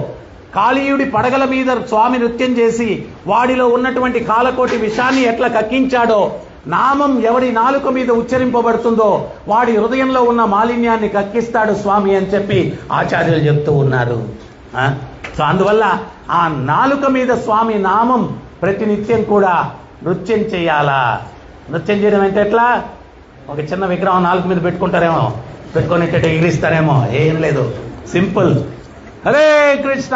Speaker 1: కాళీయుడి పడగల మీద స్వామి నృత్యం చేసి వాడిలో ఉన్నటువంటి కాలకోటి విషాన్ని ఎట్లా కక్కించాడో, నామం ఎవడి నాలుక మీద ఉచ్చరింపబడుతుందో వాడి హృదయంలో ఉన్న మాలిన్యాన్ని కక్కిస్తాడు స్వామి అని చెప్పి ఆచార్యులు చెప్తూ ఉన్నారు. సో అందువల్ల ఆ నాలుక మీద స్వామి నామం ప్రతినిత్యం కూడా నృత్యం చేయాలా. నృత్యం చేయడం అంటే ఎట్లా, ఒక చిన్న విగ్రహం నాలుగు మీద పెట్టుకుంటారేమో, పెట్టుకొని ఎగిరిస్తారేమో, ఏం లేదు, సింపుల్. హరే కృష్ణ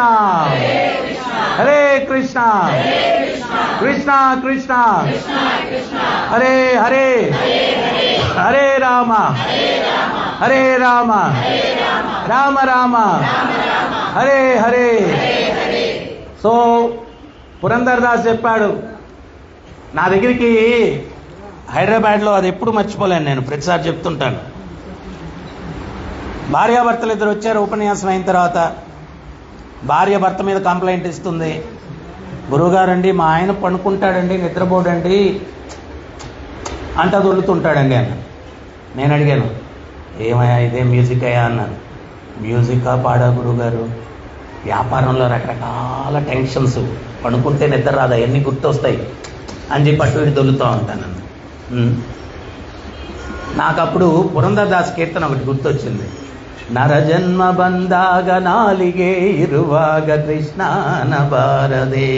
Speaker 1: హరే కృష్ణ కృష్ణ కృష్ణ హరే హరే హరే రామ హరే రామ రామ రామ హరే హరే. సో పురందర్దాస్ చెప్పాడు, నా దగ్గరికి హైదరాబాద్లో, అది ఎప్పుడు మర్చిపోలేను నేను, ప్రతిసారి చెప్తుంటాను. భార్యాభర్తలు ఇద్దరు వచ్చారు. ఉపన్యాసం అయిన తర్వాత భార్య భర్త మీద కంప్లైంట్ ఇస్తుంది, గురువుగారండి మా ఆయన పడుకుంటాడండి, నిద్రపోడండి, అంతా దొల్లుతుంటాడండి అన్న. నేను అడిగాను, ఏమయ్యా ఇదే మ్యూజిక్ అయ్యా అన్నాను. మ్యూజికా పాడా గురువుగారు, వ్యాపారంలో రకరకాల టెన్షన్స్, పడుకుంటే నిద్ర రాదు, అవన్నీ గుర్తొస్తాయి అని చెప్పి అటు ఇటు దొల్లుతూ ఉంటాను. నాకు అప్పుడు పురందరదాస్ కీర్తన ఒకటి గుర్తొచ్చింది, నరజన్మ బంధాగ నాలిగే ఇరువాగ కృష్ణాన భారదే.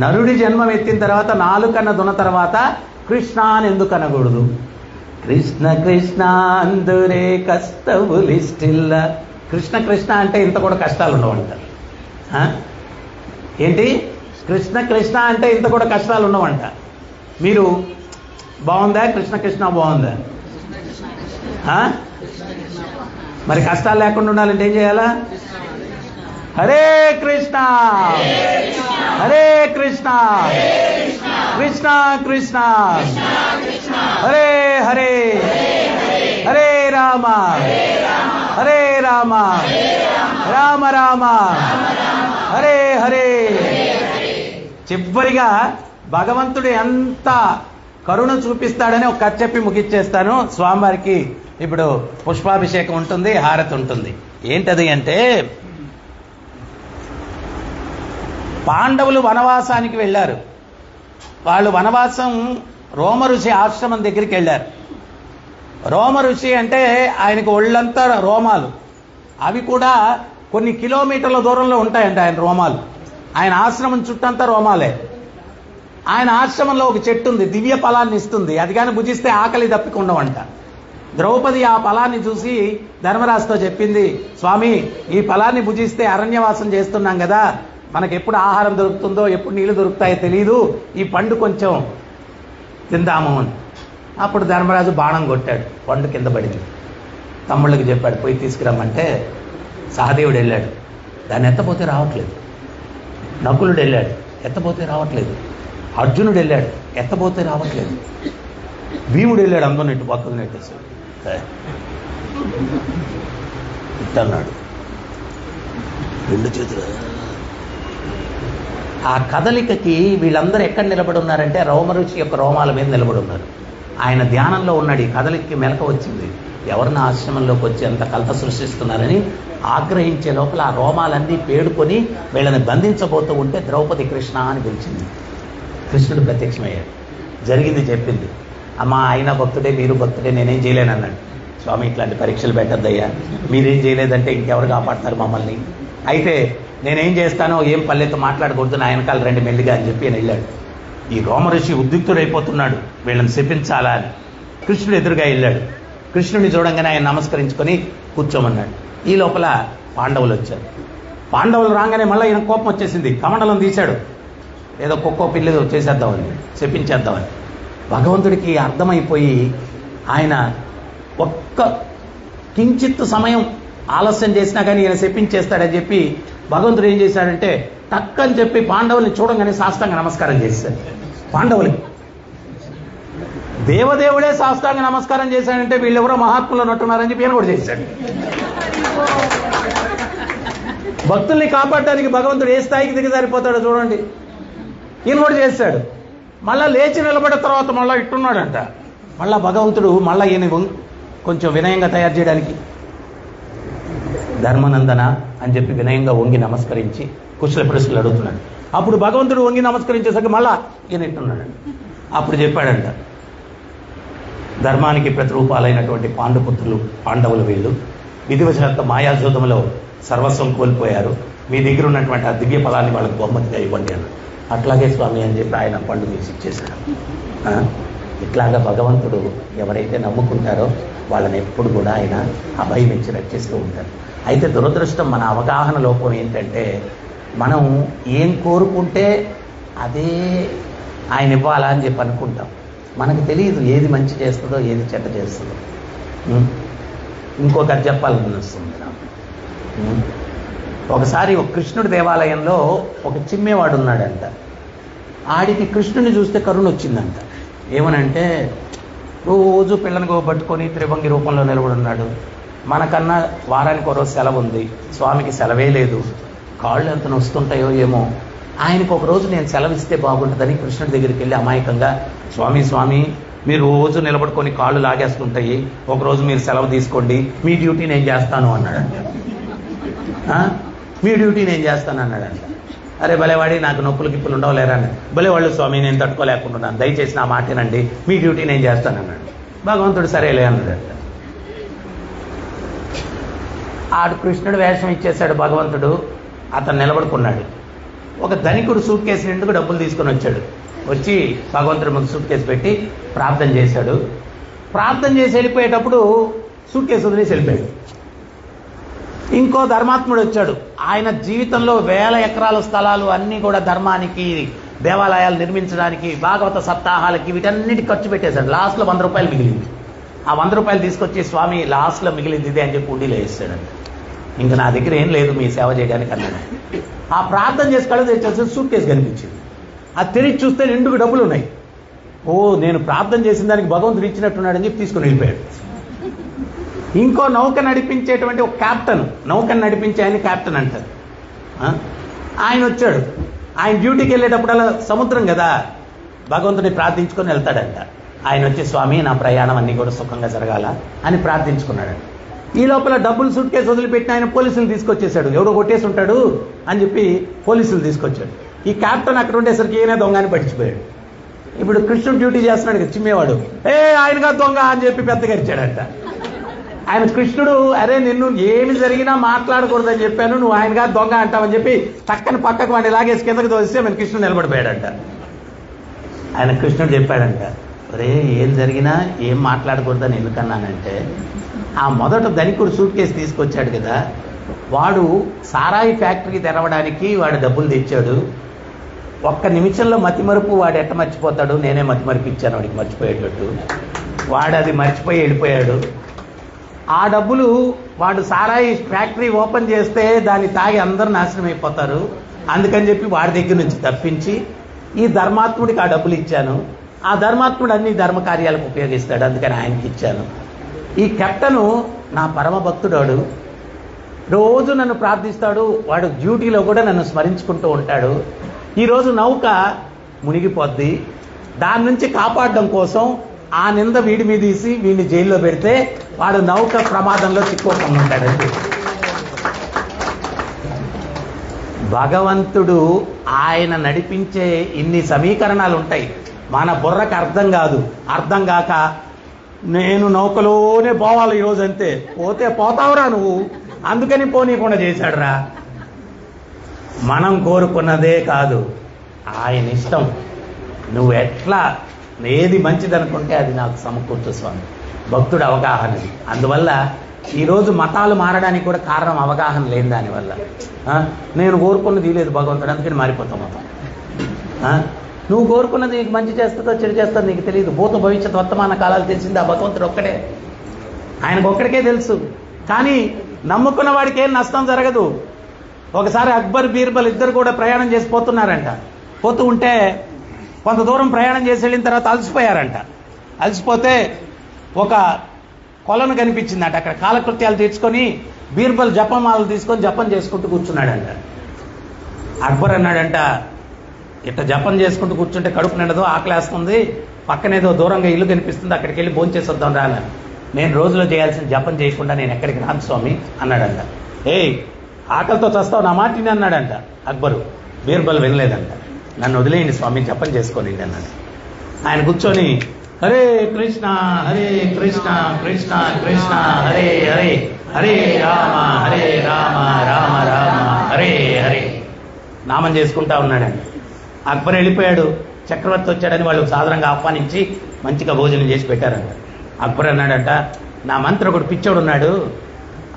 Speaker 1: నరుడి జన్మం ఎత్తిన తర్వాత నాలుకన్న దున తర్వాత కృష్ణ అని ఎందుకు అనకూడదు? కృష్ణ కృష్ణ అందురే కస్తవులిస్టిల్ల కృష్ణ కృష్ణ అంటే ఇంత కూడా కష్టాలు ఉండవంట. ఏంటి? కృష్ణ కృష్ణ అంటే ఇంత కూడా కష్టాలు ఉండవంట. మీరు బాగుందా? కృష్ణ కృష్ణ బాగుందా? మరి కష్టాలు లేకుండా ఉండాలంటే ఏం చేయాలా? హరే కృష్ణ హరే కృష్ణ కృష్ణ కృష్ణ హరే హరే హరే రామ హరే రామ రామ రామ హరే హరే. చివరిగా భగవంతుడు ఎంత కరుణ చూపిస్తాడని ఒక కథ చెప్పి ముగిచ్చేస్తాను. స్వామివారికి ఇప్పుడు పుష్పాభిషేకం ఉంటుంది, హారతి ఉంటుంది. ఏంటది అంటే, పాండవులు వనవాసానికి వెళ్ళారు. వాళ్ళు వనవాసం రోమ ఋషి ఆశ్రమం దగ్గరికి వెళ్ళారు. రోమ ఋషి అంటే ఆయనకు ఒళ్ళంతా రోమాలు, అవి కూడా కొన్ని కిలోమీటర్ల దూరంలో ఉంటాయంట ఆయన రోమాలు. ఆయన ఆశ్రమం చుట్టంతా రోమాలే. ఆయన ఆశ్రమంలో ఒక చెట్టు ఉంది, దివ్య ఫలాన్ని ఇస్తుంది. అది కానీ భుజిస్తే ఆకలి తప్పికుండవంట. ద్రౌపది ఆ ఫలాన్ని చూసి ధర్మరాజుతో చెప్పింది, స్వామి ఈ ఫలాన్ని భుజిస్తే అరణ్యవాసం చేస్తున్నాం కదా, మనకు ఎప్పుడు ఆహారం దొరుకుతుందో ఎప్పుడు నీళ్లు దొరుకుతాయో తెలియదు, ఈ పండు కొంచెం తిందాము అని. అప్పుడు ధర్మరాజు బాణం కొట్టాడు, పండు కింద పడింది. తమ్ముళ్ళకి చెప్పాడు పోయి తీసుకురమ్మంటే సహదేవుడు వెళ్ళాడు, దాన్ని ఎత్తపోతే రావట్లేదు. నకులుడు వెళ్ళాడు, ఎత్తపోతే రావట్లేదు. అర్జునుడు వెళ్ళాడు, ఎత్తపోతే రావట్లేదు. భీముడు వెళ్ళాడు, అందరూ ఇటు పక్కన నెట్టేశాడు. ఇట్టన్నాడు, రెండు చేతులు. ఆ కదలికకి వీళ్ళందరూ ఎక్కడ నిలబడి ఉన్నారంటే రోమ ఋషి యొక్క రోమాల మీద నిలబడి ఉన్నారు. ఆయన ధ్యానంలో ఉన్నాడు. ఈ కదలికకి మెలక వచ్చింది, ఎవరిని ఆశ్రమంలోకి వచ్చి అంత కలత సృష్టిస్తున్నారని ఆగ్రహించే లోపల ఆ రోమాలన్నీ పేడుకొని వీళ్ళని బంధించబోతూ ఉంటే ద్రౌపది కృష్ణ అని పిలిచింది. కృష్ణుడు ప్రత్యక్షమయ్యాడు, జరిగింది చెప్పింది. అమ్మా ఆయన భక్తుడే, మీరు భక్తుడే, నేనేం చేయలేనన్నాడు. స్వామి ఇట్లాంటి పరీక్షలు పెట్టద్దయ్యా, మీరేం చేయలేదంటే ఇంకెవరు కాపాడతారు మమ్మల్ని, అయితే నేనేం చేస్తానో ఏం పల్లెతో మాట్లాడకూడదు, నా వెనకాల రండి మెల్లిగా అని చెప్పి ఆయన వెళ్ళాడు. ఈ రోమ ఋషి ఉద్యుక్తుడైపోతున్నాడు, వీళ్ళని శపించాలా అని. కృష్ణుడు ఎదురుగా వెళ్ళాడు. కృష్ణుడిని చూడంగానే ఆయన నమస్కరించుకొని కూర్చోమన్నాడు. ఈ లోపల పాండవులు వచ్చారు. పాండవులు రాగానే మళ్ళీ ఈయన కోపం వచ్చేసింది, కమండలం తీశాడు, ఏదో కుక్కో పిల్లేదో చేసేద్దామని, శపించేద్దామని. భగవంతుడికి అర్థమైపోయి ఆయన ఒక్క కించిత్ సమయం ఆలస్యం చేసినా కానీ ఈయన శపించేస్తాడని చెప్పి భగవంతుడు ఏం చేశాడంటే టక్కని చెప్పి పాండవుల్ని చూడంగానే సాష్టాంగ నమస్కారం చేశాడు. పాండవులకి దేవదేవుడే సాష్టాంగ నమస్కారం చేశాడంటే వీళ్ళెవరో మహాత్ములు ఉన్నట్టున్నారని చెప్పి ఈయన కూడా చేశాడు. భక్తుల్ని కాపాడడానికి భగవంతుడు ఏ స్థాయికి దిగజారిపోతాడో చూడండి. ఈయన కూడా చేశాడు. మళ్ళా లేచి నిలబడిన తర్వాత మళ్ళీ ఇట్టున్నాడంట. మళ్ళా భగవంతుడు మళ్ళా ఈయన కొంచెం వినయంగా తయారు చేయడానికి ధర్మనందన అని చెప్పి వినయంగా వంగి నమస్కరించి కుశల ప్రశ్నలు అడుగుతున్నాడు. అప్పుడు భగవంతుడు వంగి నమస్కరించేసరికి మళ్ళా ఈయన ఇట్టున్నాడంట. అప్పుడు చెప్పాడంట, ధర్మానికి ప్రతిరూపాలైనటువంటి పాండుపుత్రులు పాండవులు వీళ్ళు విధివశాత్తు మాయాజూతంలో సర్వస్వం కోల్పోయారు, మీ దగ్గర ఉన్నటువంటి ఆ దివ్య ఫలాన్ని వాళ్ళకి బహుమతిగా ఇవ్వండి అన్నాడు. అట్లాగే స్వామి అని చెప్పి ఆయన పండు తీసి ఇచ్చేశాడు. ఇట్లాగా భగవంతుడు ఎవరైతే నమ్ముకుంటారో వాళ్ళని ఎప్పుడు కూడా ఆయన అభయం ఇచ్చి రక్షిస్తూ ఉంటారు. అయితే దురదృష్టం, మన అవగాహన లోపం ఏంటంటే మనం ఏం కోరుకుంటే అదే ఆయన ఇవ్వాలా అని చెప్పి అనుకుంటాం. మనకు తెలియదు ఏది మంచి చేస్తుందో ఏది చెడ్డ చేస్తుందో. ఇంకొక చెప్పాలని వస్తుంది నాకు. ఒకసారి ఒక కృష్ణుడి దేవాలయంలో ఒక చిమ్మేవాడు ఉన్నాడంట. ఆడికి కృష్ణుని చూస్తే కరుణ వచ్చిందంట. ఏమనంటే రోజు పిల్లని పట్టుకొని త్రిభంగి రూపంలో నిలబడి ఉన్నాడు. మనకన్నా వారానికి ఒక రోజు సెలవు ఉంది, స్వామికి సెలవే లేదు. కాళ్ళు ఎంత నొస్తుంటాయో ఏమో. ఆయనకు ఒక రోజు నేను సెలవు ఇస్తే బాగుంటుందని కృష్ణుడి దగ్గరికి వెళ్ళి అమాయకంగా, స్వామి స్వామి మీరు రోజు నిలబడుకొని కాళ్ళు లాగేస్తుంటాయి, ఒకరోజు మీరు సెలవు తీసుకోండి, మీ డ్యూటీ నేను చేస్తాను అన్నాడంట. మీ డ్యూటీ నేను చేస్తాను అన్నాడంట. అరే భలేవాడి, నాకు నొప్పులు గిప్పులు ఉండవలేరా అని. భలేవాళ్ళు స్వామి నేను తట్టుకోలేకుంటున్నాను, దయచేసి నా మాటేనండి, మీ డ్యూటీ నేను చేస్తాను అన్నాడు. భగవంతుడు సరేలే అన్నాడంట. ఆడు కృష్ణుడు వేషం ఇచ్చేశాడు భగవంతుడు. అతను నిలబడుకున్నాడు. ఒక ధనికుడు సూట్ కేసు నిండుకు డబ్బులు తీసుకొని వచ్చాడు. వచ్చి భగవంతుడి ముందు సూట్ కేసు పెట్టి ప్రార్థన చేశాడు. ప్రార్థన చేసి వెళ్ళిపోయేటప్పుడు సూట్ కేసు వదిలేసి వెళ్ళిపోయాడు. ఇంకో ధర్మాత్ముడు వచ్చాడు. ఆయన జీవితంలో 1000 ఎకరాల స్థలాలు అన్నీ కూడా ధర్మానికి, దేవాలయాలు నిర్మించడానికి, భాగవత సప్తాహాలకి, వీటన్నిటికి ఖర్చు పెట్టేశాడు. లాస్ట్లో 100 రూపాయలు మిగిలింది. ఆ 100 రూపాయలు తీసుకొచ్చి, స్వామి లాస్ట్లో మిగిలింది ఇదే అని చెప్పి ఉండిలో వేస్తాడంట. ఇంకా నా దగ్గర ఏం లేదు మీ సేవ చేయడానికి అన్నాడు. ఆ ప్రార్థన చేసి కళ్ళు తెచ్చేసి సూట్ కేసు కనిపించింది. అది తెరిచి చూస్తే నిండుకు డబ్బులు ఉన్నాయి. ఓ, నేను ప్రార్థన చేసిన దానికి భగవంతుడు ఇచ్చినట్టున్నాడని చెప్పి తీసుకుని వెళ్ళిపోయాడు. ఇంకో నౌక నడిపించేటువంటి ఒక క్యాప్టెన్, నౌకను నడిపించే ఆయన క్యాప్టెన్ అంటారు. ఆయన వచ్చాడు. ఆయన డ్యూటీకి వెళ్ళేటప్పుడల్లా సముద్రం కదా, భగవంతుని ప్రార్థించుకొని వెళ్తాడంట. ఆయన వచ్చి, స్వామి నా ప్రయాణం అన్నీ కూడా సుఖంగా జరగాల అని ప్రార్థించుకున్నాడంట. ఈ లోపల డబ్బులు సూట్ కేసు వదిలిపెట్టిన ఆయన పోలీసులు తీసుకొచ్చేసాడు. ఎవడో కొట్టేసి ఉంటాడు అని చెప్పి పోలీసులు తీసుకొచ్చాడు. ఈ క్యాప్టెన్ అక్కడ ఉండేసరికి ఈయన దొంగ అని పడిచిపోయాడు. ఇప్పుడు కృష్ణుడు డ్యూటీ చేస్తున్నాడు కదా, చిమ్మేవాడు, ఆయనగా దొంగ అని చెప్పి పెద్దగా ఇచ్చాడంట. ఆయన కృష్ణుడు, అరే నిన్ను ఏమి జరిగినా మాట్లాడకూడదని చెప్పాను, నువ్వు ఆయనగా దొంగ అంటావని చెప్పి చక్కని పక్కకు వాడిని లాగేసి కిందకి తోస్తే మన కృష్ణుడు నిలబడిపోయాడంట. ఆయన కృష్ణుడు చెప్పాడంట, అరే ఏం జరిగినా ఏం మాట్లాడకూడదని ఎందుకన్నానంటే, ఆ మొదట ధనికుడు సూట్ కేసు తీసుకొచ్చాడు కదా, వాడు సారాయి ఫ్యాక్టరీ తెరవడానికి వాడు డబ్బులు తెచ్చాడు. ఒక్క నిమిషంలో మతిమరుపు, వాడు ఎట్ట మర్చిపోతాడు, నేనే మతిమరుపు ఇచ్చాను వాడికి మర్చిపోయేటట్టు. వాడు అది మర్చిపోయి వెళ్ళిపోయాడు. ఆ డబ్బులు వాడు సారాయి ఫ్యాక్టరీ ఓపెన్ చేస్తే దాన్ని తాగి అందరూ నాశనం అయిపోతారు, అందుకని చెప్పి వాడి దగ్గర నుంచి తప్పించి ఈ ధర్మాత్ముడికి ఆ డబ్బులు ఇచ్చాను. ఆ ధర్మాత్ముడు అన్ని ధర్మ కార్యాలకు ఉపయోగిస్తాడు, అందుకని ఆయనకి ఇచ్చాను. ఈ కెప్టెను నా పరమ భక్తుడు, రోజు నన్ను ప్రార్థిస్తాడు, వాడు డ్యూటీలో కూడా నన్ను స్మరించుకుంటూ ఉంటాడు. ఈరోజు నౌక మునిగిపోద్ది, దాని నుంచి కాపాడడం కోసం ఆ నింద వీడి మీద తీసి వీడిని జైల్లో పెడితే వాడు నౌక ప్రమాదంలో చిక్కుకోకుండా ఉంటాడండి. భగవంతుడు ఆయన నడిపించే ఇన్ని సమీకరణాలు ఉంటాయి, మన బుర్రకు అర్థం కాదు. అర్థం కాక నేను నౌకలోనే పోవాలి ఈరోజు అంతే, పోతే పోతావురా నువ్వు, అందుకని పోనీకుండా చేశాడురా. మనం కోరుకున్నదే కాదు, ఆయన ఇష్టం. నువ్వు ఎట్లా ఏది మంచిదనుకుంటే అది నాకు సమకూర్చు స్వామి. భక్తుడు అవగాహనది. అందువల్ల ఈరోజు మతాలు మారడానికి కూడా కారణం అవగాహన లేని దానివల్ల. నేను కోరుకున్నది లేదు భగవంతుడు, అందుకని మారిపోతాం మతం. నువ్వు కోరుకున్నది నీకు మంచి చేస్తుందో చెడు చేస్తుందో నీకు తెలియదు. భూత భవిష్యత్ వర్తమాన కాలాలు తెలిసింది ఆ భగవంతుడు ఒక్కడే, ఆయనకు ఒక్కడికే తెలుసు. కానీ నమ్ముకున్న వాడికి ఏం నష్టం జరగదు. ఒకసారి అక్బర్ బీర్బల్ ఇద్దరు కూడా ప్రయాణం చేసి పోతున్నారంట. పోతూ ఉంటే కొంత దూరం ప్రయాణం చేసి వెళ్ళిన తర్వాత అలసిపోయారంట. అలసిపోతే ఒక కొలను కనిపించిందంట. అక్కడ కాలకృత్యాలు తీర్చుకొని బీర్బల్ జపమాలలు తీసుకొని జపం చేసుకుంటూ కూర్చున్నాడంట. అక్బర్ అన్నాడంట, ఇట్లా జపం చేసుకుంటూ కూర్చుంటే కడుపు నిండదు, ఆకలేస్తుంది, పక్కనేదో దూరంగా ఇల్లు కనిపిస్తుంది, అక్కడికి వెళ్ళి భోంచేసొద్దాం రా అన్నాను. నేను రోజులో చేయాల్సిన జపం చేయకుండా నేను ఎక్కడికి రాను స్వామి అన్నాడంట. ఆకలితో చస్తావు నా మాటిని అన్నాడంట అక్బరు. బీర్బల్ వినలేదంట. నన్ను వదిలేయండి స్వామి, జపం చేసుకోండి అన్నాడు. ఆయన కూర్చొని హరే కృష్ణ హరే కృష్ణ కృష్ణ కృష్ణ హరే హరే హరే రామ రామ రామ హరే హరే నామం చేసుకుంటా ఉన్నాడండి. అక్బర్ వెళ్ళిపోయాడు. చక్రవర్తి వచ్చాడని వాళ్ళు సాధారణంగా ఆహ్వానించి మంచిగా భోజనం చేసి పెట్టారంట. అక్బర్ అన్నాడంట, నా మంత్రి ఒకడు పిచ్చోడు ఉన్నాడు,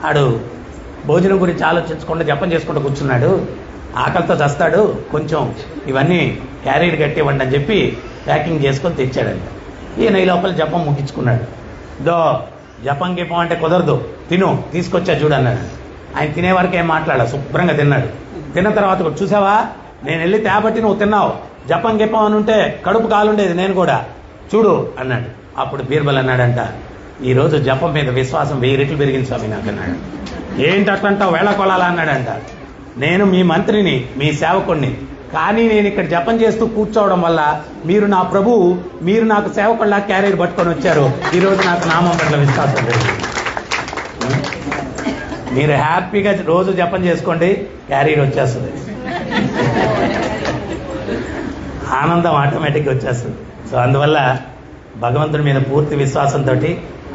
Speaker 1: ఆడు భోజనం గురించి ఆలోచించకుండా జపం చేసుకుంటూ కూర్చున్నాడు, ఆకలితో చస్తాడు, కొంచెం ఇవన్నీ క్యారీడ్ కట్టివ్వండి అని చెప్పి ప్యాకింగ్ చేసుకొని తెచ్చాడంట. ఈయన ఈ లోపల జపం ముగించుకున్నాడు. జపం గిపం అంటే కుదరదు, తిను, తీసుకొచ్చా చూడు అన్నాడు. ఆయన తినే వరకు ఏం మాట్లాడాలి, శుభ్రంగా తిన్నాడు. తిన్న తర్వాత కూడా చూసావా, నేను వెళ్ళి తేబట్టి నువ్వు తిన్నావు, జపం గిపం అని ఉంటే కడుపు కాలుండేది నేను కూడా, చూడు అన్నాడు. అప్పుడు బీర్బల్ అన్నాడంట, ఈరోజు జపం మీద విశ్వాసం 1000 రెట్లు పెరిగింది స్వామి నాకు అన్నాడు. ఏంటి అట్లంటావు, వేళ కొలాలా అన్నాడంట. నేను మీ మంత్రిని, మీ సేవకుణ్ణి, కానీ నేను ఇక్కడ జపం చేస్తూ కూర్చోవడం వల్ల మీరు నా ప్రభువు, మీరు నాకు సేవకుల్లా క్యారియర్ పట్టుకొని వచ్చారు. ఈరోజు నాకు నామం పట్ల విశ్వాసం లేదు. మీరు హ్యాపీగా రోజు జపం చేసుకోండి, క్యారియర్ వచ్చేస్తుంది, ఆనందం ఆటోమేటిక్గా వచ్చేస్తుంది. సో అందువల్ల భగవంతుడి మీద పూర్తి విశ్వాసంతో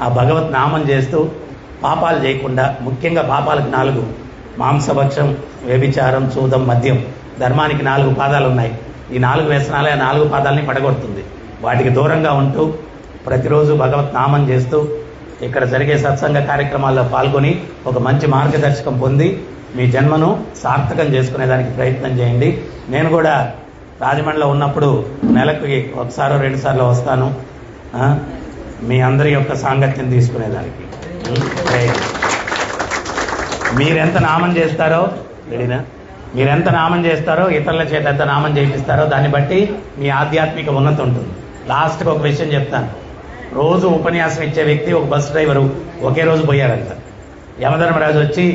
Speaker 1: ఆ భగవత్ నామం చేస్తూ పాపాలు చేయకుండా, ముఖ్యంగా పాపాలకు 4: మాంసభక్షం, వ్యభిచారం, చూదం, మద్యం. ధర్మానికి 4 పాదాలు ఉన్నాయి. ఈ 4 వ్యసనాలే ఆ 4 పాదాలని పడగొడుతుంది. వాటికి దూరంగా ఉంటూ ప్రతిరోజు భగవత్ నామం చేస్తూ ఇక్కడ జరిగే సత్సంగ కార్యక్రమాల్లో పాల్గొని ఒక మంచి మార్గదర్శకం పొంది మీ జన్మను సార్థకం చేసుకునేదానికి ప్రయత్నం చేయండి. నేను కూడా రాజమండ్రిలో ఉన్నప్పుడు నెలకి ఒకసారో 2 సార్లు వస్తాను మీ అందరి యొక్క సాంగత్యం తీసుకునేదానికి. మీరెంత నామం చేస్తారో రెడీనా, మీరెంత నామం చేస్తారో ఇతరుల చేత ఎంత నామం చేయిస్తారో దాన్ని బట్టి మీ ఆధ్యాత్మిక ఉన్నతి ఉంటుంది. లాస్ట్కి ఒక విషయం చెప్తాను. రోజు ఉపన్యాసం ఇచ్చే వ్యక్తి ఒక బస్ డ్రైవరు ఒకే రోజు పోయారంట. యమధర్మరాజు వచ్చి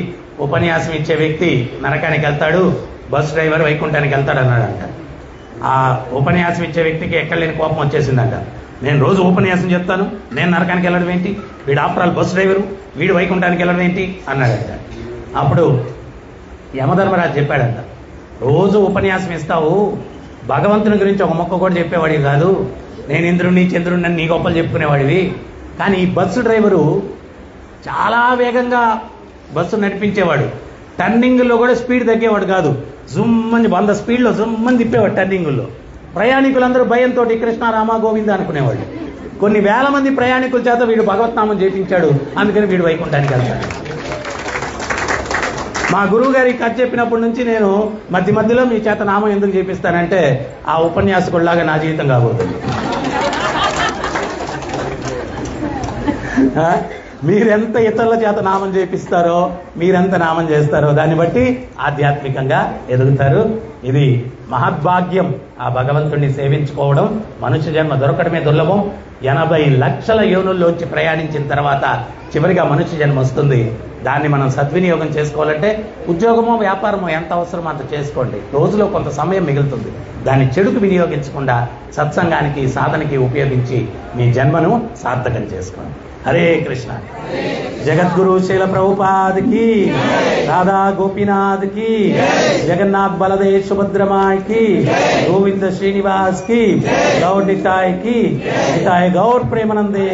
Speaker 1: ఉపన్యాసం ఇచ్చే వ్యక్తి నరకానికి వెళ్తాడు, బస్ డ్రైవర్ వైకుంఠానికి వెళ్తాడు అన్నాడంట. ఆ ఉపన్యాసం ఇచ్చే వ్యక్తికి ఎక్కడ లేని కోపం వచ్చేసిందంట. నేను రోజు ఉపన్యాసం చెప్తాను, నేను నరకానికి వెళ్ళడం ఏంటి, వీడు ఆఫ్టర్ ఆల్ బస్ డ్రైవరు, వీడు వైకుంఠానికి వెళ్ళడం ఏంటి అన్నాడంట. అప్పుడు యమధర్మరాజు చెప్పాడంట, రోజు ఉపన్యాసం ఇస్తావు, భగవంతుని గురించి ఒక మొక్క కూడా చెప్పేవాడివి కాదు, నేను ఇంద్రుడిని చంద్రుడిని నీ గొప్పలు చెప్పుకునేవాడివి. కానీ ఈ బస్సు డ్రైవరు చాలా వేగంగా బస్సు నడిపించేవాడు, టర్నింగుల్లో కూడా స్పీడ్ తగ్గేవాడు కాదు, జుమ్మని 100 స్పీడ్లో జుమ్మని తిప్పేవాడు టర్నింగుల్లో. ప్రయాణికులందరూ భయంతో కృష్ణ రామ గోవింద అనుకునేవాళ్ళు. కొన్ని వేల మంది ప్రయాణికుల చేత వీడు భగవత్నామం చేయించాడు, అందుకని వీడు వైకుంఠానికి వెళ్తాడు. మా గురువు గారి కథ చెప్పినప్పటి నుంచి నేను మధ్యలో మీ చేత నామం ఎందుకు చేపిస్తానంటే ఆ ఉపన్యాసకుడిలాగా నా జీవితం కాబోతుంది. మీరెంత ఇతరుల చేత నామం చేపిస్తారో, మీరెంత నామం చేస్తారో దాన్ని బట్టి ఆధ్యాత్మికంగా ఎదుగుతారు. ఇది మహద్భాగ్యం. ఆ భగవంతుడిని సేవించుకోవడం మనుష్య జన్మ దొరకడమే దుర్లభం. 80 లక్షల యోనుల్లోంచి ప్రయాణించిన తర్వాత చివరిగా మనుష్య జన్మ వస్తుంది. దాన్ని మనం సద్వినియోగం చేసుకోవాలంటే ఉద్యోగమో వ్యాపారమో ఎంత అవసరమో అంత చేసుకోండి. రోజులో కొంత సమయం మిగులుతుంది. దాన్ని చెడుకు వినియోగించకుండా సత్సంగానికి సాధనకి ఉపయోగించి మీ జన్మను సార్థకం చేసుకోండి. హరే కృష్ణ. జగద్గురు శీల ప్రభుపాద్ కి, రాధా గోపీనాథ్ కి, జగన్నాథ్ బలదేవ్ సుభద్రమాయ్ కి, గోవింద శ్రీనివాస్ కి, గౌర్ నితాయ్ కి, నితాయ్ గౌర్ ప్రేమానందే.